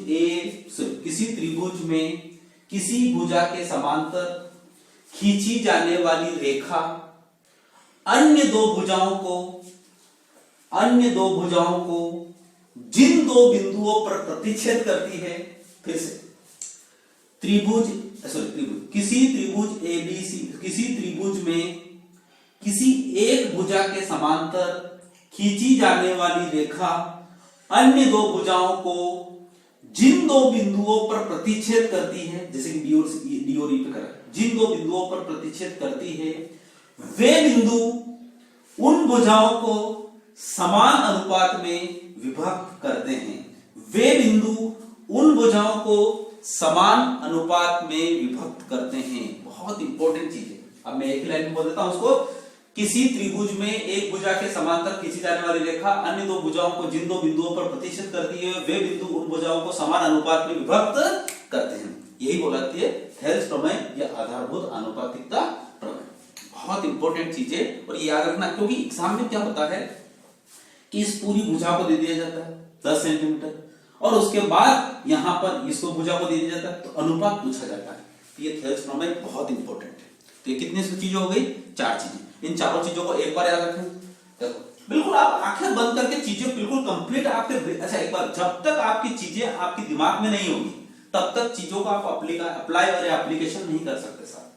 [SPEAKER 1] में किसी भुजा के समांतर खींची जाने वाली रेखा अन्य दो भुजाओं को जिन दो बिंदुओं पर प्रतिच्छेद करती है। फिर से किसी त्रिभुज में किसी एक भुजा के समांतर खींची जाने वाली रेखा अन्य दो भुजाओं को जिन दो बिंदुओं पर प्रतिच्छेद करती है, जैसे कि डी और ई पे करा, जिन दो बिंदुओं पर प्रतिच्छेद करती है, वे बिंदु उन भुजाओं को समान अनुपात में विभक्त करते हैं। वे बिंदु उन भुजाओं को समान अनुपात में विभक्त करते हैं। बहुत इंपॉर्टेंट चीज है। अब मैं एक लाइन में बोल देता हूं उसको, किसी त्रिभुज में एक भुजा के समांतर खींची जाने वाली रेखा अन्य दो भुजाओं को जिन दो बिंदुओं पर प्रतिच्छेद करती है, वे बिंदु उन भुजाओं को समान अनुपात में विभक्त करते हैं। यही बोलाती है थेल्स प्रमेय या आधारभूत आनुपातिकता प्रमेय। बहुत इंपॉर्टेंट चीज है और ये याद रखना, क्योंकि एग्जाम में क्या होता है कि इस पूरी भुजा को दे दिया जाता है 10 सेंटीमीटर और उसके बाद यहां पर इसको भुजा को दे दिया जाता है, तो अनुपात पूछा जाता है। तो ये थेल्स प्रमेय बहुत इंपॉर्टेंट है। तो ये कितनी चीजें हो गई, 4 चीजें। इन चारों चीजों को एक बार याद रखें। देखो बिल्कुल आप आंखें बंद करके चीजें बिल्कुल कंप्लीट आपके, अच्छा एक बार, जब तक आपकी चीजें आपके दिमाग में नहीं होगी तब तक चीजों का आप अप्लाई और एप्लीकेशन नहीं कर सकते साहब।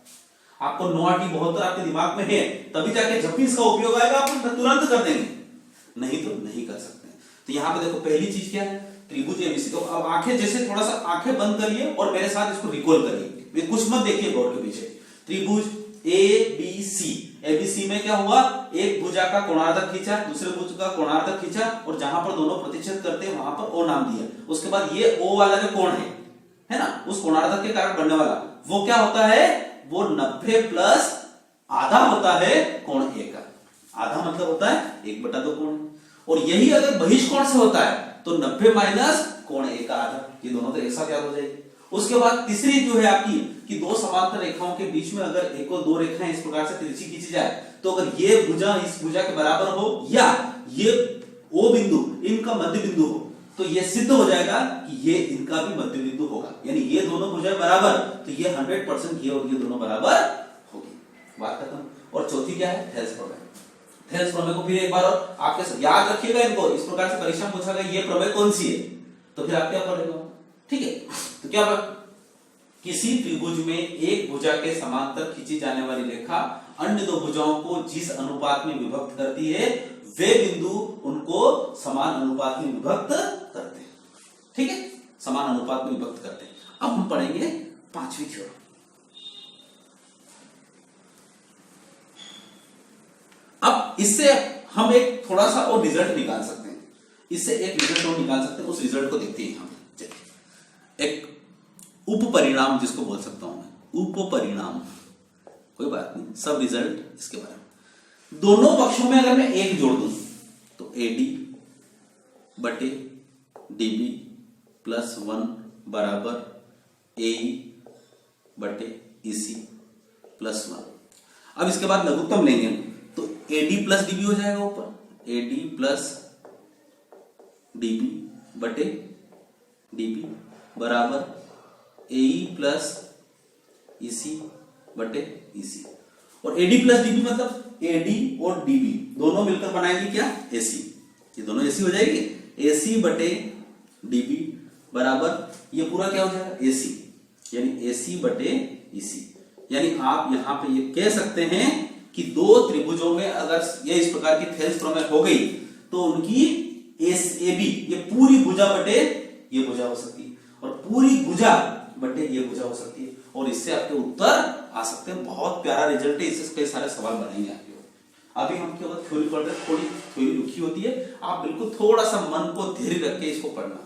[SPEAKER 1] आपको 9 आपके दिमाग में है, तभी जाके जब भी इसका उपयोग आएगा आप तुरंत कर देंगे, नहीं तो नहीं कर सकते। तो यहाँ पे देखो पहली चीज क्या है, त्रिभुज एबीसी। तो अब आंखें जैसे थोड़ा सा आंखें बंद करिए और मेरे साथ इसको रिकॉल करिए, कुछ मत देखिए बोर्ड के पीछे। त्रिभुज एबीसी, एबीसी में क्या हुआ, एक भुजा का कोणार्धक खींचा, दूसरे भुजा का कोणार्धक खींचा और जहां पर दोनों प्रतिच्छेद करते हैं वहां पर ओ नाम दिया। उसके बाद ये ओ वाला जो कोण है ना, उस कोणार्धक के कारण बनने वाला वो क्या होता है, वो 90 प्लस आधा होता है कोण ए का। आधा मतलब होता है 1/2 कोण, और यही अगर बहिष्कोण से होता है तो 90 माइनस कोण ए का आधा। ये दोनों तो एक साथ याद हो जाएगी। उसके बाद तीसरी जो है आपकी कि दो समांतर रेखाओं के बीच में अगर एक और दो रेखाएं इस प्रकार से तिरछी खींची जाए, तो अगर ये भुजा इस भुजा के बराबर हो या ये ओ बिंदु इनका मध्य बिंदु हो तो ये सिद्ध हो जाएगा कि ये इनका भी मध्य बिंदु होगा, यानी ये दोनों भुजाएं बराबर, तो ये 100% ये और ये दोनों बराबर होगी। बात खत्म। और चौथी क्या है? थेल्स प्रमेय। थेल्स प्रमेय को फिर एक बार और आपके साथ याद रखिएगा इनको, इस प्रकार से परीक्षा में पूछा गया ये प्रमेय कौन सी है, तो फिर आप क्या पढ़ेगा, ठीक है। तो क्या बात, किसी त्रिभुज में एक भुजा के समांतर खींची जाने वाली रेखा अन्य दो भुजाओं को जिस अनुपात में विभक्त करती है वे बिंदु उनको समान अनुपात में विभक्त करते हैं, ठीक है, समान अनुपात में विभक्त करते हैं। अब हम पढ़ेंगे पांचवी थ्योरम। अब इससे हम एक थोड़ा सा और रिजल्ट निकाल सकते हैं, इससे एक रिजल्ट और निकाल सकते हैं, उस रिजल्ट को देखते हैं हम। चलिए, एक उप परिणाम जिसको बोल सकता हूं मैं, उप परिणाम, कोई बात नहीं, सब रिजल्ट इसके बारे में। दोनों पक्षों में अगर मैं एक जोड़ दूं तो AD बटे DB प्लस 1 बराबर AE बटे EC प्लस 1। अब इसके बाद लघुत्तम लेंगे तो AD प्लस DB हो जाएगा ऊपर, AD प्लस DB बटे DB बराबर AE प्लस EC बटे EC। और AD प्लस DB मतलब AD और DB दोनों मिलकर बनाएंगे क्या? AC। ये दोनों AC हो जाएगी, AC बटे DB बराबर ये पूरा क्या हो जाएगा? AC, यानी AC बटे EC। यानी आप यहां पे ये कह सकते हैं कि दो त्रिभुजों में अगर ये इस प्रकार की थेल्स प्रमेय हो गई तो उनकी AB ये पूरी भुजा बटे ये भुजा हो सकती है और पूरी भुजा बटे ये भुजा हो सकती है, और इससे आपके उत्तर आ सकते हैं। बहुत प्यारा रिजल्ट है, इससे कई सारे सवाल बनेंगे आपके। अभी हम क्या थ्योरी पढ़ रहे हैं, थोड़ी थ्योरी रुकी होती है, आप बिल्कुल थोड़ा सा मन को धैर्य रख के इसको पढ़ना।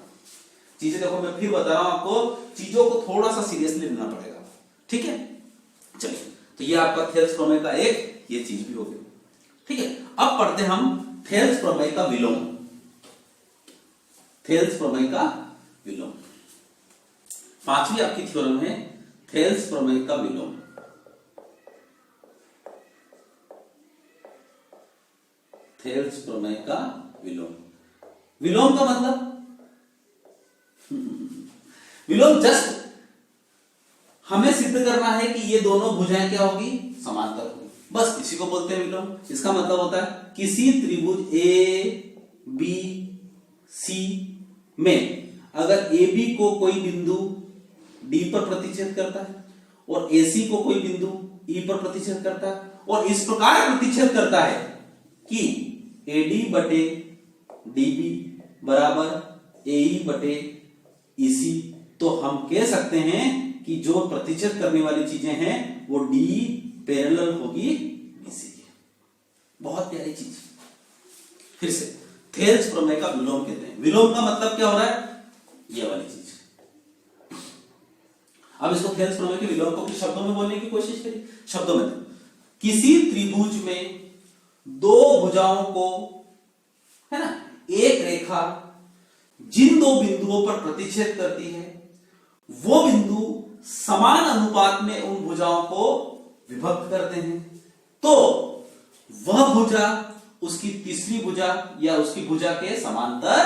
[SPEAKER 1] चीजें देखो मैं फिर बता रहा हूं आपको, चीजों को थोड़ा सा सीरियसली लेना पड़ेगा, ठीक है। चलिए, तो ये आपका थेल्स प्रमेय का एक ये चीज भी हो गई, ठीक है। अब पढ़ते हम थेल्स प्रमेय का विलोम। थेल्स प्रमेय का विलोम, पांचवी आपकी थ्योरम है थेल्स प्रमेय का विलोम। थेल्स प्रमेय का विलोम, विलोम का मतलब विलोम जस्ट हमें सिद्ध करना है कि ये दोनों भुजाएं क्या होगी? समांतर होगी, बस इसी को बोलते हैं विलोम। इसका मतलब होता है किसी त्रिभुज ABC में अगर AB को कोई बिंदु D पर प्रतिच्छेद करता है और AC को कोई बिंदु E पर प्रतिच्छेद करता है और इस प्रकार प्रतिच्छेद करता है कि AD बटे DB बराबर AE बटे EC, तो हम कह सकते हैं कि जो प्रतिच्छेद करने वाली चीजें हैं वो D पैरेलल होगी BC की। बहुत प्यारी चीज। फिर से थेल्स प्रमेय का विलोम कहते हैं। विलोम का मतलब क्या हो रहा है? ये वाली चीज। अब इसको थेल्स प्रमेय के विलोम को कुछ शब्दों में बोलने की कोशिश करिए। शब्दों में, किसी त्रिभुज में दो भुजाओं को, है ना, एक रेखा जिन दो बिंदुओं पर प्रतिच्छेद करती है वो बिंदु समान अनुपात में उन भुजाओं को विभक्त करते हैं, तो वह भुजा उसकी तीसरी भुजा या उसकी भुजा के समांतर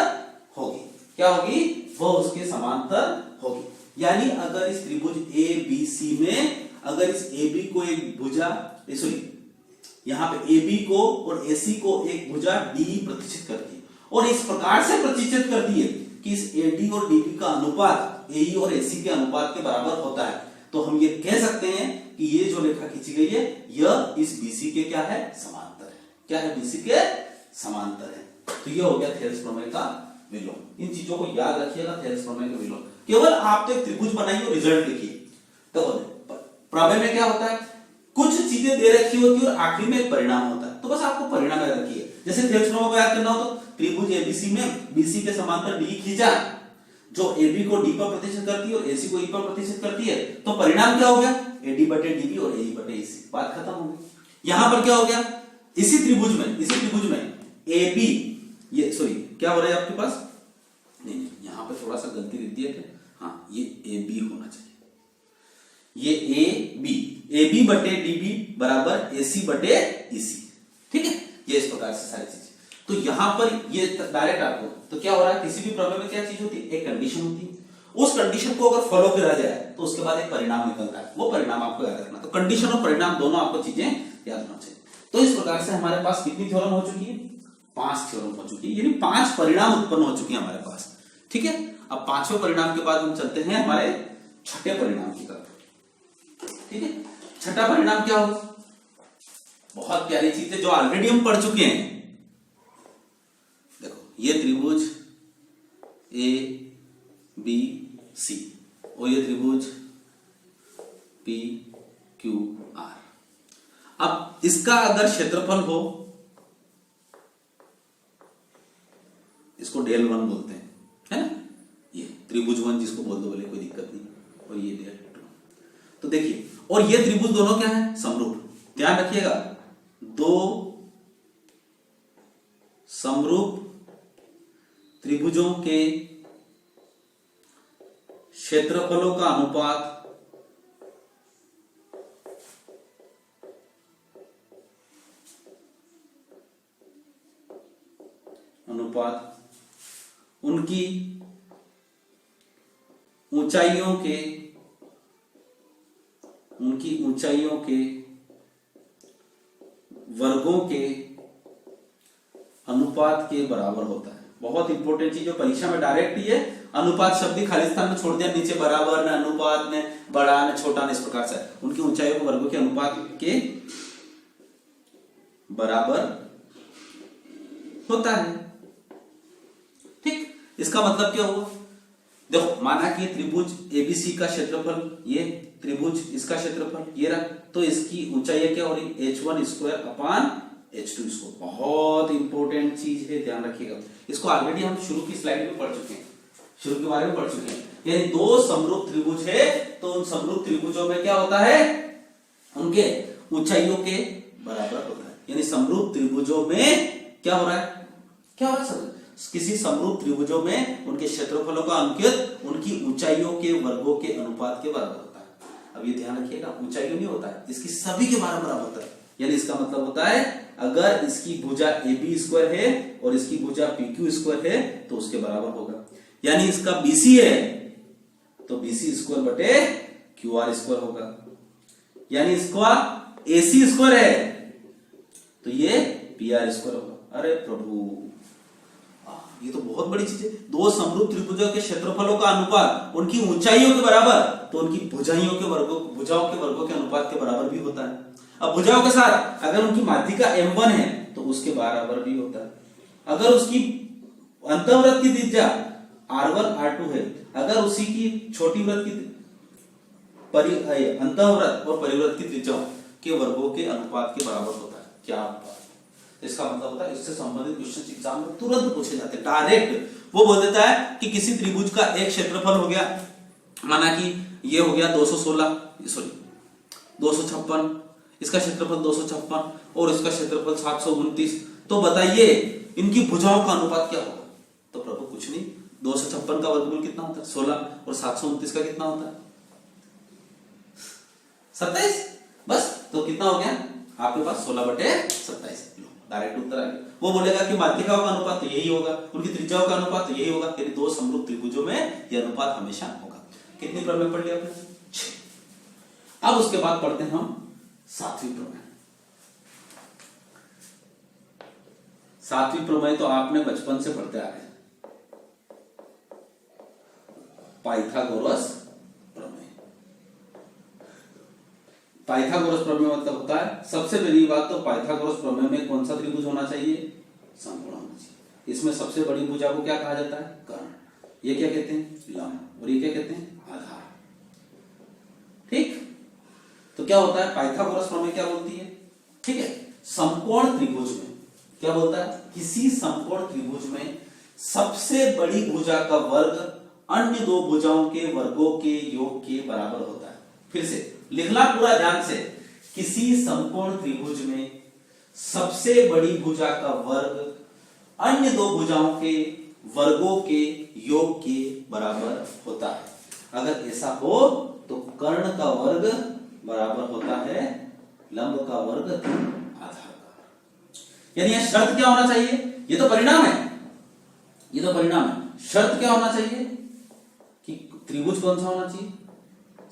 [SPEAKER 1] होगी। क्या होगी? वह उसके समांतर होगी। यानी अगर इस त्रिभुज ABC में अगर इस AB को एक भुजा, सॉरी यहां पे AB को और AC को एक भुजा D प्रतिच्छेद करती है और इस प्रकार से प्रतिच्छेद करती है कि इस AD और DB का अनुपात AE और AC के अनुपात के बराबर होता है, तो हम ये कह सकते हैं कि ये जो रेखा खींची गई है यह इस BC के क्या है? समांतर है। क्या है? BC के समांतर है। तो ये हो गया थेल्स प्रमेय का विलोम। इन चीजों को याद रखिएगा, थेल्स प्रमेय का विलोम। केवल आप तो एक त्रिभुज बनाइए और रिजल्ट लिखिए। तो प्रमेय में क्या होता है? कुछ चीजें दे रखी होती है और आखिरी में एक परिणाम होता है, तो बस आपको परिणाम याद रखिए। जैसे थेल्स प्रमेय को याद करना हो तो त्रिभुज ABC में BC के समांतर D खींचा, जो AB को D पर प्रतिच्छेद करती है और AC को E पर प्रतिच्छेद करती है, तो परिणाम क्या हो गया? AD बटे DB और AE बटे EC। बात खत्म हो गई। यहां पर क्या हो गया? इसी त्रिभुज में AB, ये सॉरी क्या हो रहा है आपके पास? नहीं, यहां पे थोड़ा सा गलती दे दी है क्या? हाँ, ये AB होना चाहिए। ये AB बटे DB बराबर AC बटे EC, ठीक है। ये इस प्रकार से सारी चीजें। तो यहां पर ये डायरेक्ट आपको तो क्या हो रहा है, किसी भी प्रमेय में क्या चीज होती है, एक कंडीशन होती है, उस कंडीशन को अगर फॉलो करा जाए तो उसके बाद एक परिणाम निकलता है, वो परिणाम आपको याद रखना। तो कंडीशन और परिणाम दोनों आपको चीजें याद रखना चाहिए। तो इस प्रकार से हमारे पास कितनी थ्योरम हो चुकी है, 5 थ्योरम हो चुकी है, यानी 5 परिणाम उत्पन्न हो चुके हैं हमारे पास। ठीक है, अब 5वें परिणाम के बाद हम चलते हैं हमारे छठे परिणाम की तरफ। ठीक है, छठा परिणाम क्या हो, बहुत प्यारी चीज है जो ऑलरेडी हम पढ़ चुके हैं। देखो ये त्रिभुज ए बी सी और ये त्रिभुज पी क्यू आर। अब इसका अगर क्षेत्रफल हो, इसको डेल 1 बोलते हैं, है ना, ये त्रिभुज 1 जिसको बोल दो बोले कोई दिक्कत नहीं, और ये डेल 2। तो देखिए, और ये त्रिभुज दोनों क्या है, समरूप। ध्यान रखिएगा, दो समरूप त्रिभुजों के क्षेत्रफलों का अनुपात उनकी ऊंचाइयों के वर्गों के अनुपात के बराबर होता है। बहुत इंपॉर्टेंट चीज जो परीक्षा में डायरेक्ट ही है, अनुपात शब्द ही खालिस्तान में छोड़ दिया, नीचे बराबर, न अनुपात, न बड़ा, न छोटा, न इस प्रकार से उनकी ऊंचाइयों के वर्गों के अनुपात के बराबर होता है। ठीक, इसका मतलब क्या हुआ, देखो माना कि त्रिभुज एबीसी का क्षेत्रफल, ये त्रिभुज इसका क्षेत्रफल ये रहा, तो इसकी ऊंचाई क्या हो रही, h1 square upon h2 square. बहुत इंपॉर्टेंट चीज है, ध्यान रखिएगा। इसको ऑलरेडी हम शुरू की स्लाइड में पढ़ चुके हैं, शुरू के बारे में पढ़ चुके हैं। यानी दो समरूप त्रिभुज है, तो उन समरूप त्रिभुजों में क्या होता है, उनके ऊंचाइयों के बराबर होता है। यानी समरूप त्रिभुजों में क्या हो रहा है, क्या हो रहा है सर, किसी समरूप त्रिभुजों में उनके क्षेत्रफलों का अंकित उनकी ऊंचाइयों के वर्गों के अनुपात के बराबर होता है। अब ये ध्यान रखिएगा, ऊंचाइयों नहीं होता है, इसकी सभी के बराबर होता है। यानी इसका मतलब होता है अगर इसकी भुजा ए बी स्क्वायर है और इसकी भुजा पी क्यू स्क्वायर है तो उसके बराबर होगा। यानी इसका बीसी है तो बीसी स्क्वायर बटे क्यू आर स्क्वायर होगा। यानी इसका एसी स्क्वायर है तो ये पी आर स्क्वायर होगा। अरे प्रभु, ये तो बहुत बड़ी चीज है। दो समरूप त्रिभुजों के क्षेत्रफलों का अनुपात उनकी ऊंचाइयों के बराबर, तो उनकी भुजाओं के वर्गों के अनुपात के बराबर भी होता है। अब भुजाओं के साथ अगर उनकी माध्यिका m1 है तो उसके बराबर भी होता है। अगर उसकी अंतःवृत्त की त्रिज्या r1 r2 है, अगर उसी की छोटी वृत्त की अंतःवृत्त और परिवृत्त की त्रिज्या के वर्गों के अनुपात के बराबर होता है। क्या बात, इसका मतलब होता है इससे संबंधित क्वेश्चन एग्जाम में तुरंत पूछे जाते हैं डायरेक्ट। वो बोल देता है कि किसी त्रिभुज का एक क्षेत्रफल हो गया, माना कि ये हो गया 256, इसका क्षेत्रफल 256 और इसका क्षेत्रफल 729, तो बताइए इनकी भुजाओं का अनुपात क्या होगा। तो प्रभु कुछ नहीं, 256 का वर्गमूल कितना होता है 16 और 729 का कितना होता है 27, बस। तो कितना हो गया आपके पास 16/27, डायरेक्ट उत्तर आ गया। वो बोलेगा कि माध्यिकाओं का अनुपात तो यही होगा, उनकी त्रिज्याओं का अनुपात तो यही होगा। यानी दो समरूप त्रिभुजों में यह अनुपात हमेशा होगा। कितनी प्रमेय पढ़ लिया आपने, 6। अब उसके बाद पढ़ते हैं हम 7वीं प्रमेय। 7वीं प्रमेय तो आपने बचपन से पढ़ते आ रहे हैं, पाइथागोरस प्रमेय। पाइथागोरस प्रमेय मतलब होता है, सबसे पहली बात तो पाइथागोरस प्रमेय में कौन सा त्रिभुज होना चाहिए, समकोण होना चाहिए। इसमें सबसे बड़ी भुजा को क्या कहा जाता है, कर्ण। ये क्या कहते हैं, लंब, और ये क्या कहते हैं, आधार। ठीक, तो क्या होता है पाइथागोरस प्रमेय क्या बोलती है, ठीक है, समकोण त्रिभुज में क्या बोलता है, किसी समकोण त्रिभुज में सबसे बड़ी भुजा का वर्ग अन्य दो भुजाओं के वर्गों के योग के बराबर होता है। फिर से लिखना पूरा ध्यान से, किसी समकोण त्रिभुज में सबसे बड़ी भुजा का वर्ग अन्य दो भुजाओं के वर्गों के योग के बराबर होता है। अगर ऐसा हो तो कर्ण का वर्ग बराबर होता है लंब का वर्ग आधार का। यानी यह शर्त क्या होना चाहिए ये तो परिणाम है, ये तो परिणाम है। शर्त क्या होना चाहिए कि त्रिभुज कौन सा होना चाहिए,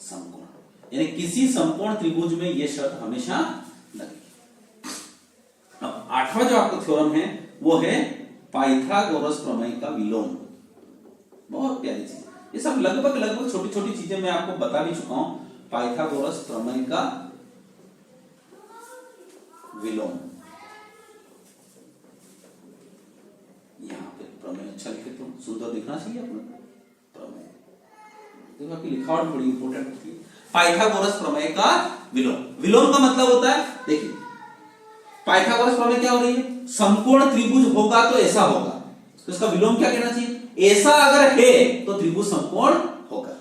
[SPEAKER 1] समकोण। यानी किसी समकोण त्रिभुज में ये शर्त हमेशा लगेगी। अब आठवां जो आपका थ्योरम है वो है पाइथागोरस प्रमेय का विलोम। बहुत प्यारी चीज, ये सब लगभग छोटी छोटी चीजें मैं आपको बता भी चुका हूं। पाइथागोरस प्रमेय का विलोम, यहां पे प्रमेय अच्छा लिखे तो सुंदर दिखना चाहिए अपना प्रमेय, देखो आपकी लिखावट बड़ी इंपॉर्टेंट होती है। पाइथागोरस प्रमेय का विलोम, विलोम का मतलब होता है, देखिए पाइथागोरस प्रमेय क्या हो रही है, समकोण त्रिभुज होगा तो ऐसा होगा, तो इसका विलोम क्या कहना चाहिए, ऐसा अगर है तो त्रिभुज समकोण होगा।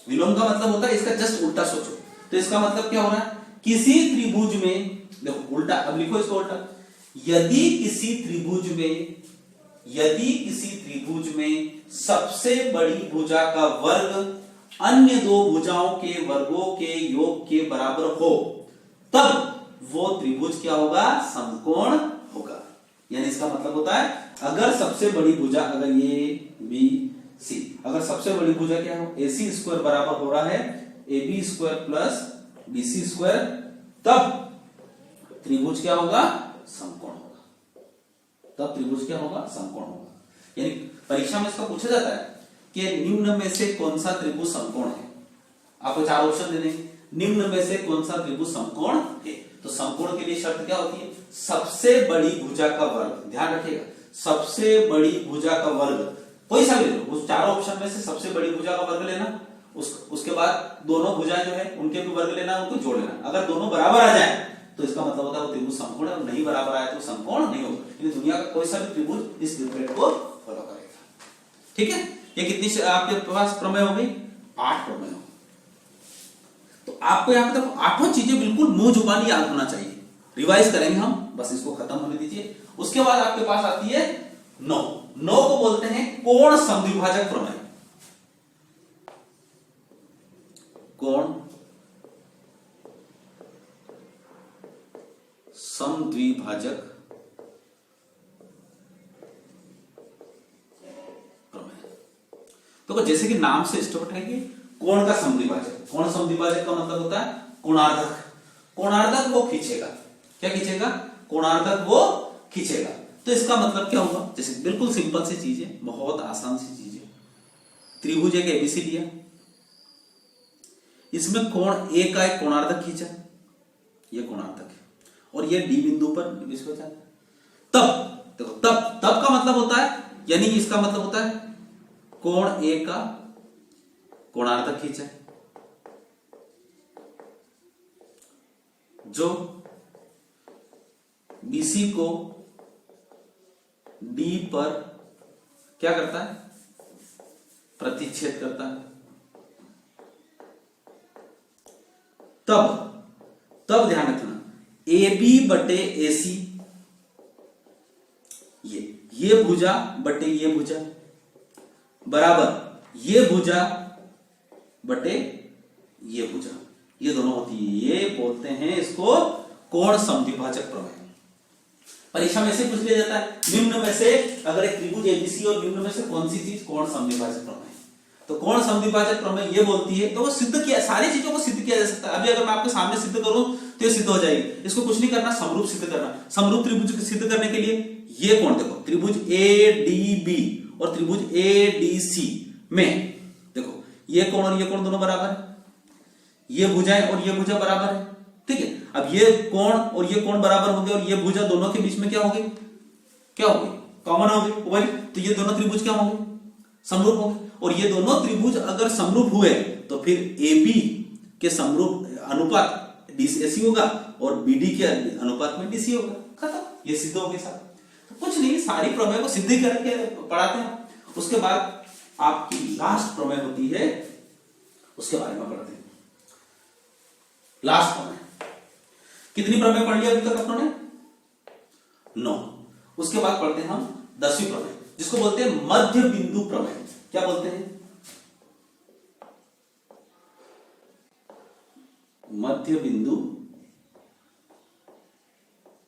[SPEAKER 1] विलोम का मतलब होता है इसका जस्ट उल्टा सोचो, तो इसका मतलब क्या हो रहा है, किसी त्रिभुज में, देखो उल्टा, अब लिखो इसको उल्टा, यदि किसी त्रिभुज में सबसे बड़ी भुजा का वर्ग अन्य दो भुजाओं के वर्गों के योग के बराबर हो, तब वो त्रिभुज क्या होगा, समकोण होगा। यानी इसका मतलब होता है अगर सबसे बड़ी भुजा, अगर ये बी सी, अगर सबसे बड़ी भुजा क्या हो, ए सी स्क्वायर बराबर हो रहा है A B square plus B C square, तब त्रिभुज क्या होगा, समकोण होगा। तब त्रिभुज क्या होगा, समकोण होगा। यानी परीक्षा में इसका पूछा जाता है कि निम्न में से कौन सा त्रिभुज समकोण है, आपको चार ऑप्शन दे देंगे, निम्न में से कौन सा त्रिभुज समकोण है। तो समकोण के लिए शर्त क्या होती है, सबसे बड़ी भुजा का वर्ग, ध्यान रखिएगा, सबसे बड़ी भुजा का वर्ग कोई सा भी ले लो, उस चारों ऑप्शन में से सबसे बड़ी भुजा का वर्ग लेना, उसके बाद दोनों भुजा जो है उनके भी वर्ग लेना, उनको जोड़ लेना। अगर दोनों बराबर आ जाए तो इसका मतलब होता है वो त्रिभुज समकोण है, और नहीं बराबर आया तो समकोण नहीं होगा। यानी दुनिया का कोई सा भी त्रिभुज इस विपरीत को फॉलो करेगा। ठीक है, ये कितनी आपके पास प्रमेय हो गई, 8 प्रमेय हो। तो आपको यहां पे देखो आठों चीजें बिल्कुल मुंह जुबानी याद होना चाहिए, रिवाइज करेंगे हम, बस इसको खत्म होने दीजिए। उसके बाद आपके पास आती है 9 को बोलते हैं कोण समद्विभाजक प्रमेय। कोण समद्विभाजक प्रमेय। तो जैसे कि नाम से स्टार्ट है कि कोण का समद्विभाजक, कोण समद्विभाजक का मतलब होता है कोणार्धक, कोणार्धक वो खींचेगा, क्या खींचेगा, कोणार्धक वो खींचेगा। तो इसका मतलब क्या होगा, जैसे बिल्कुल सिंपल सी चीज है, बहुत आसान सी चीज है, त्रिभुज एक एबीसी लिया, इसमें कोण ए का एक कोणार्धक खींचा, ये कोणार्धक है, और ये डी बिंदु पर इसको जाता है, तब देखो तब का मतलब होता है, यानी इसका मतलब होता है कोण ए का कोणार्धक खींचा, जो बीसी को डी पर क्या करता है, प्रतिच्छेद करता है। तब ध्यान रखना, ए बी बटे ए सी, ये भुजा बटे ये भुजा बराबर ये भुजा बटे ये भुजा, ये दोनों होती है, ये बोलते हैं इसको कोण समद्विभाजक प्रमेय। परीक्षा में से पूछ लिया जाता है, निम्न में से अगर एक त्रिभुज एबीसी और निम्न में से कौन सी चीज, कोण समद्विभाजक प्रमेय। तो कोण समद्विभाजक प्रमेय ये बोलती है, तो वो सिद्ध किया, सारी चीजों को सिद्ध किया जा सकता है। अभी अगर मैं आपके सामने सिद्ध करूं तो ये सिद्ध हो जाएगी, इसको कुछ नहीं करना, समरूप सिद्ध करना। समरूप त्रिभुज को सिद्ध करने के लिए ये कोण देखो, त्रिभुज ए डी बी और त्रिभुज ए डी सी में देखो ये कोण और ये कोण दोनों बराबर है, ये भुजाएं और ये भुजा बराबर है, ठीक है। अब ये कोण और ये कोण बराबर होंगे और ये भुजा दोनों के बीच में क्या होगी, क्या होगी, कॉमन होगी, तो ये दोनों त्रिभुज क्या होंगे, समरूप होंगे। और ये दोनों त्रिभुज अगर समरूप हुए तो फिर AB के समरूप अनुपात DAC होगा और BD के अनुपात में DC होगा, खत्म, ये सिद्ध हो गई साहब। तो कुछ नहीं, सारी प्रमेय को सिद्ध करके पढ़ाते हैं। उसके बाद आपकी लास्ट प्रमेय होती है, उसके बारे में पढ़ते हैं। लास्ट प्रमेय, कितनी प्रमेय पढ़ लिया अभी तक अपनों ने, 9। उसके बाद पढ़ते हैं हम 10वीं प्रमेय, जिसको बोलते हैं मध्य बिंदु प्रमेय। क्या बोलते हैं, मध्य बिंदु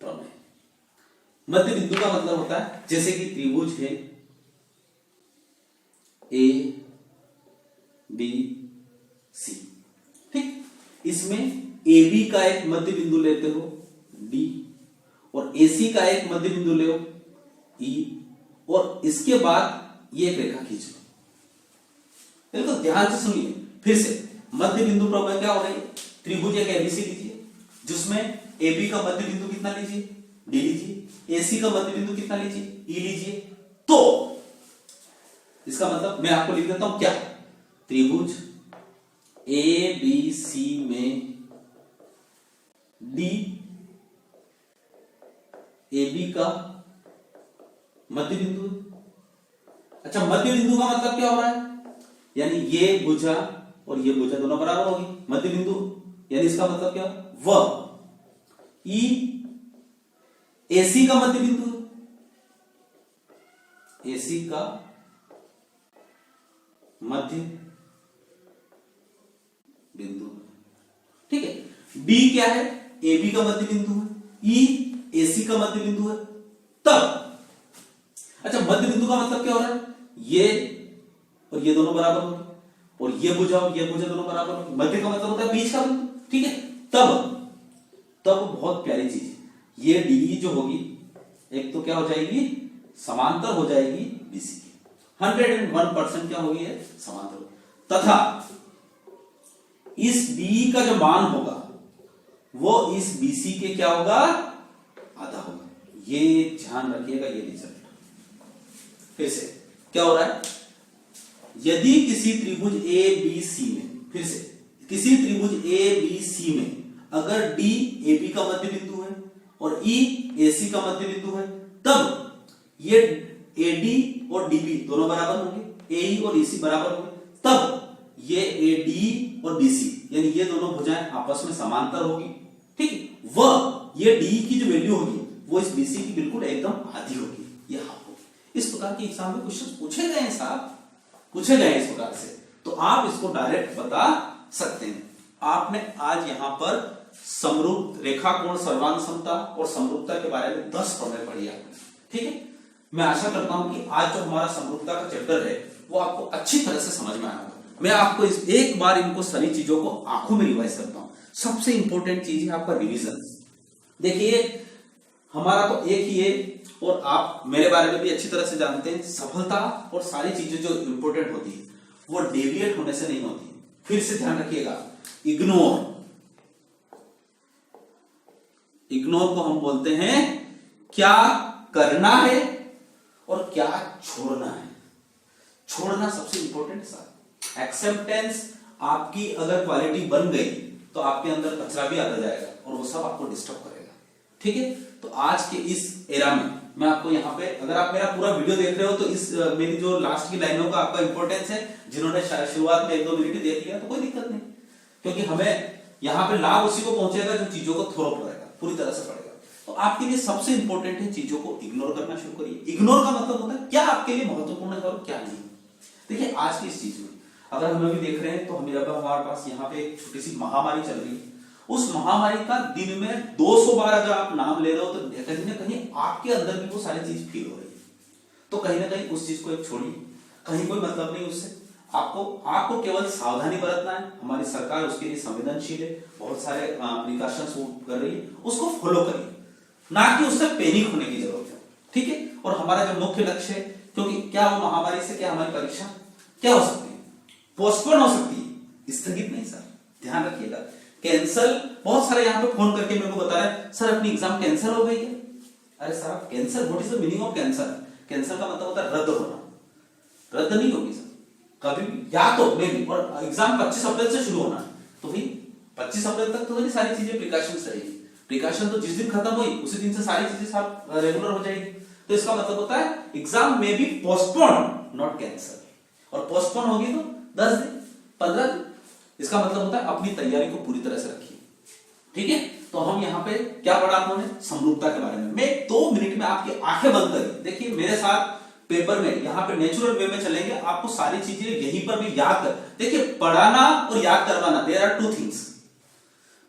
[SPEAKER 1] प्रमेय। मध्य बिंदु का मतलब होता है जैसे कि त्रिभुज है ए बी सी, ठीक, इसमें ए बी का एक मध्य बिंदु लेते हो डी, और एसी का एक मध्य बिंदु ले ई, और इसके बाद ये एक रेखा खींच लो। बिल्कुल ध्यान से सुनिए फिर से। मध्य बिंदु प्रमेय क्या हो रही है, त्रिभुज एक एबीसी लीजिए जिसमें एबी का मध्य बिंदु कितना लीजिए, डी लीजिए, एसी का मध्य बिंदु कितना लीजिए, ई लीजिए। तो इसका मतलब मैं आपको लिख देता हूं क्या, त्रिभुज ए बी सी में डी ए बी का मध्य बिंदु है। अच्छा, मध्य बिंदु का मतलब क्या हो रहा है, यानी ये भुजा और ये भुजा दोनों बराबर होगी, मध्य बिंदु यानी इसका मतलब क्या, वह ई एसी का मध्य बिंदु है, एसी का मध्य बिंदु, ठीक है। डी क्या है, ए बी का मध्य बिंदु है, ई एसी का मध्य बिंदु है। तब अच्छा, मध्य बिंदु का मतलब क्या हो रहा है, ये और ये दोनों बराबर होंगे, और ये भुजा और ये भुजा दोनों बराबर होंगे। मध्य का मतलब होता है बीच का बिंदु, ठीक है। तब बहुत प्यारी चीज, ये डी जो होगी एक तो क्या हो जाएगी, समांतर हो जाएगी बीसी की, 101% क्या होगी, है समांतर, तथा इस डी का जो मान होगा वो इस बीसी के क्या होगा, आधा होगा। ये ध्यान रखिएगा, ये रिजल्ट फिर से क्या हो रहा है, यदि किसी त्रिभुज ए बी सी में, फिर से किसी त्रिभुज ए बी सी में अगर डी ए बी का मध्य बिंदु है और ई ए सी का मध्य बिंदु है, तब ये ए डी और डी बी दोनों बराबर होंगे, ए ई और ई सी बराबर होंगे। तब ये ए डी और बी सी यानी ये दोनों भुजाएं आपस में समांतर होगी, ठीक। वह ये डी की जो वैल्यू होगी वो इस बीसी की बिल्कुल एकदम आधी होगी, ये हाफ होगी। इस प्रकार के एग्जाम में क्वेश्चन पूछे गए हैं साहब, पूछे गए इस प्रकार से, तो आप इसको डायरेक्ट बता सकते हैं। आपने आज यहां पर समरूप रेखाकोण सर्वांग समता और समरूपता के बारे में 10 प्रमेय पढ़ी आपने, ठीक है। मैं आशा करता हूं कि आज जो हमारा समरूपता का चैप्टर है वो आपको अच्छी तरह से समझ में आया होगा। मैं आपको एक बार इनको सारी चीजों को आंखों में रिवाइज करता हूं। सबसे इंपॉर्टेंट चीज है आपका रिवीजन। देखिए हमारा तो एक ही है, और आप मेरे बारे में भी अच्छी तरह से जानते हैं, सफलता और सारी चीजें जो इंपॉर्टेंट होती है वो डेविएट होने से नहीं होती। फिर से ध्यान रखिएगा, इग्नोर को हम बोलते हैं क्या करना है और क्या छोड़ना है। छोड़ना सबसे इंपॉर्टेंट है। एक्सेप्टेंस आपकी अगर क्वालिटी बन गई तो आपके अंदर कचरा भी आता जाएगा और वो सब आपको डिस्टर्ब करेगा, ठीक है। तो आज के इस एरा में मैं आपको यहाँ पे, अगर आप मेरा पूरा वीडियो देख रहे हो तो इस मेरी जो लास्ट की लाइनों का आपका इंपॉर्टेंस है, जिन्होंने शुरुआत में 1-2 मिनट दे दिया तो कोई दिक्कत नहीं, क्योंकि हमें यहाँ पे लाभ उसी को पहुंचेगा जो चीजों को थोड़ा पड़ेगा, पूरी तरह से पड़ेगा। तो आपके लिए सबसे इंपॉर्टेंट है चीजों को इग्नोर करना शुरू करिए। इग्नोर का मतलब होता है क्या आपके लिए महत्वपूर्ण है और क्या नहीं। देखिए आज की इस चीज में अगर हम अभी देख रहे हैं तो हमारे पास यहाँ पे एक छोटी सी महामारी चल रही है। उस महामारी का दिन में 200 बार अगर आप नाम ले रहे हो तो कहीं ना कहीं आपके अंदर भी वो सारी चीज फील हो रही है। तो कहीं ना कहीं उस चीज को एक छोड़िए, कहीं कोई मतलब नहीं उससे। आपको केवल सावधानी बरतना है। हमारी सरकार उसके लिए संवेदनशील है, बहुत सारे प्रिकॉशंस कर रही है, उसको फॉलो करिए, ना कि उससे पैनिक होने की जरूरत है, ठीक है। और हमारा जो मुख्य लक्ष्य है, क्योंकि क्या वो महामारी से क्या हमारी परीक्षा क्या हो सकती है, पोस्टपोन हो सकती है, स्थगित नहीं सर, ध्यान रखिएगा। कैंसल, बहुत सारे यहाँ पे फोन करके मेरे को बता रहे हैं सर अपनी एग्जाम कैंसिल हो गई है। अरे sir cancel, what is the meaning of cancel? Cancel का मतलब होता है रद्द होना, रद्द नहीं होगी सर कभी भी, या तो मे भी। और एग्जाम 25 अप्रैल से शुरू होना है तो भाई 25 अप्रैल तक तो सारी चीजें प्रिकॉशंस रहेगी। प्रिकॉशन तो जिस दिन खत्म हुई उसी दिन से सारी चीजें सब रेगुलर हो जाएगी। तो इसका मतलब होता है एग्जाम में भी पोस्टपोन नॉट कैंसिल, और पोस्टपोन होगी तो 10 दिन 15 दिन। इसका मतलब होता है अपनी तैयारी को पूरी तरह से रखिए, ठीक है। तो हम यहाँ पे क्या पढ़ा आपने समरूपता के बारे में। मैं 2 मिनट में आपकी आंखें बंद करिए, देखिए मेरे साथ पेपर में यहाँ पे नेचुरल वे में चलेंगे, आपको सारी चीजें यहीं पर भी याद कर। देखिए पढ़ाना और याद करवाना, देयर आर 2 थिंग्स।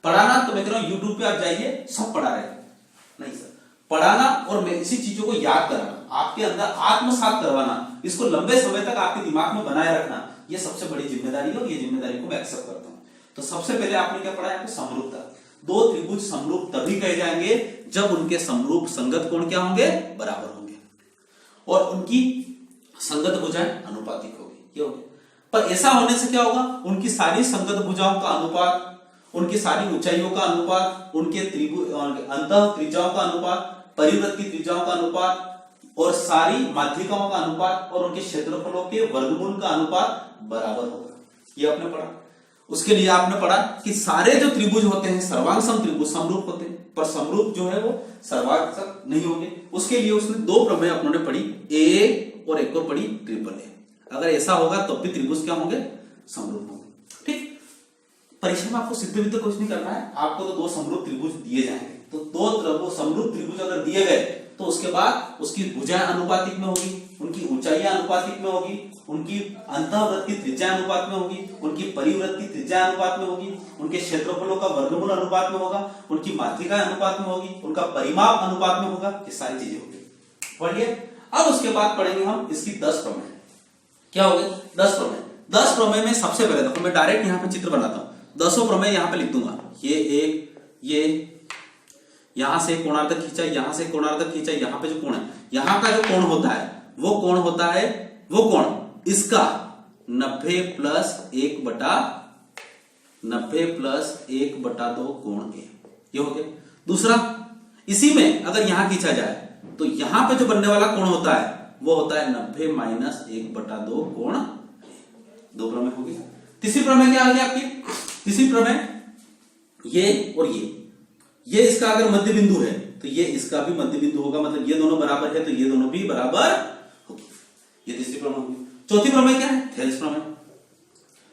[SPEAKER 1] पढ़ाना तो मैं कह रहा हूं यूट्यूब पे आप जाइए सब पढ़ा रहे हैं, नहीं सर। पढ़ाना और मैं इसी चीजों को याद कराना, आपके अंदर आत्मसात करवाना, इसको लंबे समय तक आपके दिमाग में बनाए रखना, ये सबसे बड़ी जिम्मेदारी है और ये जिम्मेदारी को मैं एक्सेप्ट करता हूं। तो सबसे पहले आपने क्या पढ़ा है? समरूपता। दो त्रिभुज समरूप तभी कहे जाएंगे जब उनके समरूप संगत कोण क्या होंगे? बराबर होंगे और उनकी संगत भुजाएं अनुपातिक होगी। ये होगी। पर ऐसा होने से क्या होगा? उनकी सारी संगत भुजाओं का अनुपात, उनकी सारी ऊंचाइयों का अनुपात, उनके त्रिभुज अंतः त्रिज्याओं का अनुपात, परिवृत्त की त्रिज्याओं का अनुपात और सारी माध्यिकाओं का अनुपात और उनके क्षेत्रफलों के वर्गमूल का अनुपात बराबर होगा। ये आपने पढ़ा। उसके लिए आपने पढ़ा कि सारे जो त्रिभुज होते हैं सर्वांग सम त्रिभुज समरूप होते हैं, पर समरूप जो है वो सर्वांग नहीं होंगे। उसके लिए उसने दो प्रमेय अपनों ने पढ़ी, ए और एक और पढ़ी ट्रिपल ए। अगर ऐसा होगा तब भी त्रिभुज क्या होंगे? समरूप होंगे। ठीक, परीक्षा में आपको सिद्ध भी तो कुछ नहीं करना है, आपको तो दो समरूप त्रिभुज दिए जाएंगे। तो दो समरूप त्रिभुज अगर दिए गए तो उसके बाद उसकी भुजाएं अनुपातिक में होगी, उनकी ऊंचाइयां अनुपातिक में होगी, उनकी अंतःवृत्त की त्रिज्या अनुपात में होगी, उनकी परिवृत्त की त्रिज्या अनुपात में होगी, उनके क्षेत्रफलों का वर्गमूल अनुपात में होगा, उनकी माध्यिका अनुपात में होगी, उनका परिमाप अनुपात में होगा। ये सारी चीजें होगी। पढ़िए। अब उसके बाद पढ़ेंगे हम इसकी 10 प्रमेय। क्या हो गए? 10 प्रमेय। 10 प्रमेय में सबसे पहले देखो मैं डायरेक्ट यहाँ पे चित्र बनाता हूं, 10 प्रमेय यहाँ पे लिख दूंगा। ये एक, ये यहां से कोणार्धक खींचा, यहां से कोणार्धक खींचा, यहां पे जो कोण है, यहां का जो कोण होता है वो कोण होता है, वो कोण इसका 90 प्लस 1/2 कोण ए। ये हो गया। दूसरा, इसी में अगर यहां खींचा जाए तो यहां पे जो बनने वाला कोण होता है वो होता है 90 माइनस 1/2 कोण ए। दो प्रमेय हो गया। तीसरी प्रमेय क्या आ गई आपकी? तीसरी प्रमेय ये और ये इसका अगर मध्य बिंदु है तो ये इसका भी मध्य बिंदु होगा, मतलब ये दोनों बराबर है तो ये दोनों भी बराबर होगी। ये तीसरी प्रमेय होगी। चौथी प्रमेय क्या है? थेल्स प्रमेय।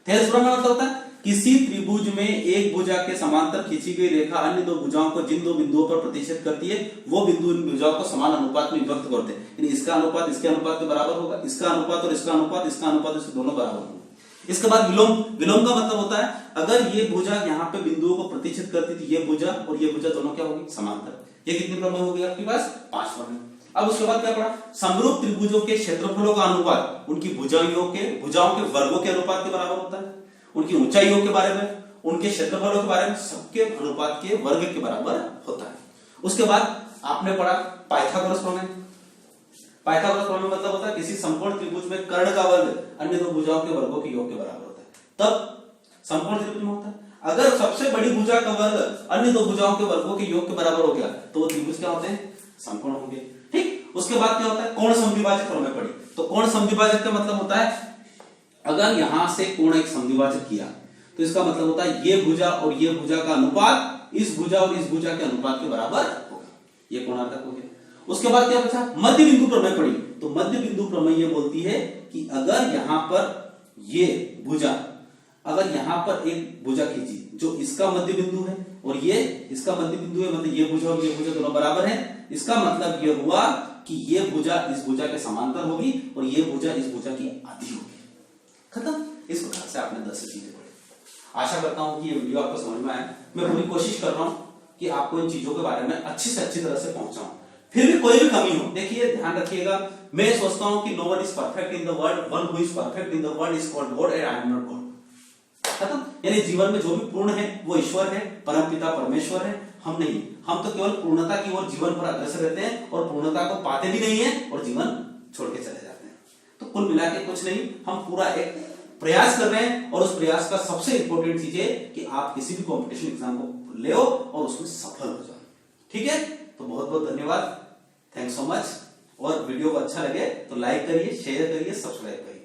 [SPEAKER 1] थेल्स प्रमेय मतलब होता है किसी त्रिभुज में एक भुजा के समांतर खींची गई रेखा अन्य दो भुजाओं को जिन दो बिंदुओं पर प्रतिच्छेद करती है वो बिंदु इन भुजाओं को समान अनुपात में विभक्त करते हैं। यानी इसका अनुपात इसके अनुपात के बराबर होगा, इसका अनुपात और इसका अनुपात, इसका अनुपात, इसके दोनों बराबर होंगे। इसके बाद विलोम। विलोम का मतलब होता है अगर ये भुजा यहाँ पे बिंदुओं को प्रतिच्छेद करती थी, ये भुजा और ये भुजा दोनों क्या होगी? समांतर। ये कितनी प्रमेय होगी आपके पास? 5 प्रमेय। अब उसके बाद क्या पढ़ा? समरूप त्रिभुजों के क्षेत्रफलों का अनुपात उनकी भुजाओं के वर्गों के अनुपात के बराबर होता है, उनकी ऊंचाइयों के बारे में, उनके क्षेत्रफलों के बारे में, सबके अनुपात के वर्ग के बराबर होता है। उसके बाद आपने पढ़ा पाइथागोरस प्रमेय। पाइथागोरस प्रमेय मतलब होता है किसी समकोण त्रिभुज में कर्ण का वर्ग अन्य दो भुजाओं के वर्गों के योग के बराबर होता है। तब समकोण त्रिभुज में होता है। अगर सबसे बड़ी भुजा का वर्ग अन्य दो भुजाओं के वर्गों के योग के बराबर हो गया तो वो त्रिभुज क्या होते हैं? समकोण होंगे। ठीक। उसके बाद क्या होता है? कोण समद्विभाजक प्रमेय पढ़ी। तो कोण समद्विभाजक का मतलब होता है अगर यहां से कोण एक समद्विभाजक किया तो इसका मतलब होता है ये भुजा और ये भुजा का अनुपात इस भुजा और इस भुजा के अनुपात के बराबर होगा। ये कोणार्धक हो गया। उसके बाद क्या बचा? मध्य बिंदु प्रमेय पढ़ी। तो मध्य बिंदु प्रमेय ये बोलती है कि अगर यहां पर ये भुजा, अगर यहां पर एक भुजा खींची जो इसका मध्य बिंदु है और ये इसका मध्य बिंदु है, मतलब ये भुजा और ये भुजा दोनों बराबर है, इसका मतलब ये हुआ कि ये भुजा इस भुजा के समांतर होगी और ये भुजा इस भुजा की आधी होगी। खत्म। इस प्रकार से आपने 10 चीजें पढ़ी। आशा करता हूं कि ये वीडियो आपको समझ में आए। मैं पूरी कोशिश कर रहा हूं कि आपको इन चीजों के बारे में अच्छी से अच्छी तरह से पहुंचाऊं। फिर भी कोई भी कमी हो, देखिए ध्यान रखिएगा, मैं सोचता हूं कि no one is perfect in the world, one who is perfect in the world is called God and I am not God. खत्म। यानी जीवन में जो भी पूर्ण है वो ईश्वर है, परमपिता परमेश्वर है, हम नहीं। हम तो केवल पूर्णता की ओर जीवन भर अग्रसर रहते हैं और पूर्णता को पाते भी नहीं है और जीवन छोड़ के चले जाते हैं। तो कुल मिला के कुछ नहीं, हम पूरा एक प्रयास कर रहे हैं और उस प्रयास का सबसे इंपॉर्टेंट चीज है कि आप किसी भी कॉम्पिटिशन एग्जाम को ले और उसमें सफल हो जाओ। ठीक है। तो बहुत बहुत धन्यवाद। Thanks so much. और वीडियो को अच्छा लगे तो लाइक करिए, शेयर करिए, सब्सक्राइब करिए।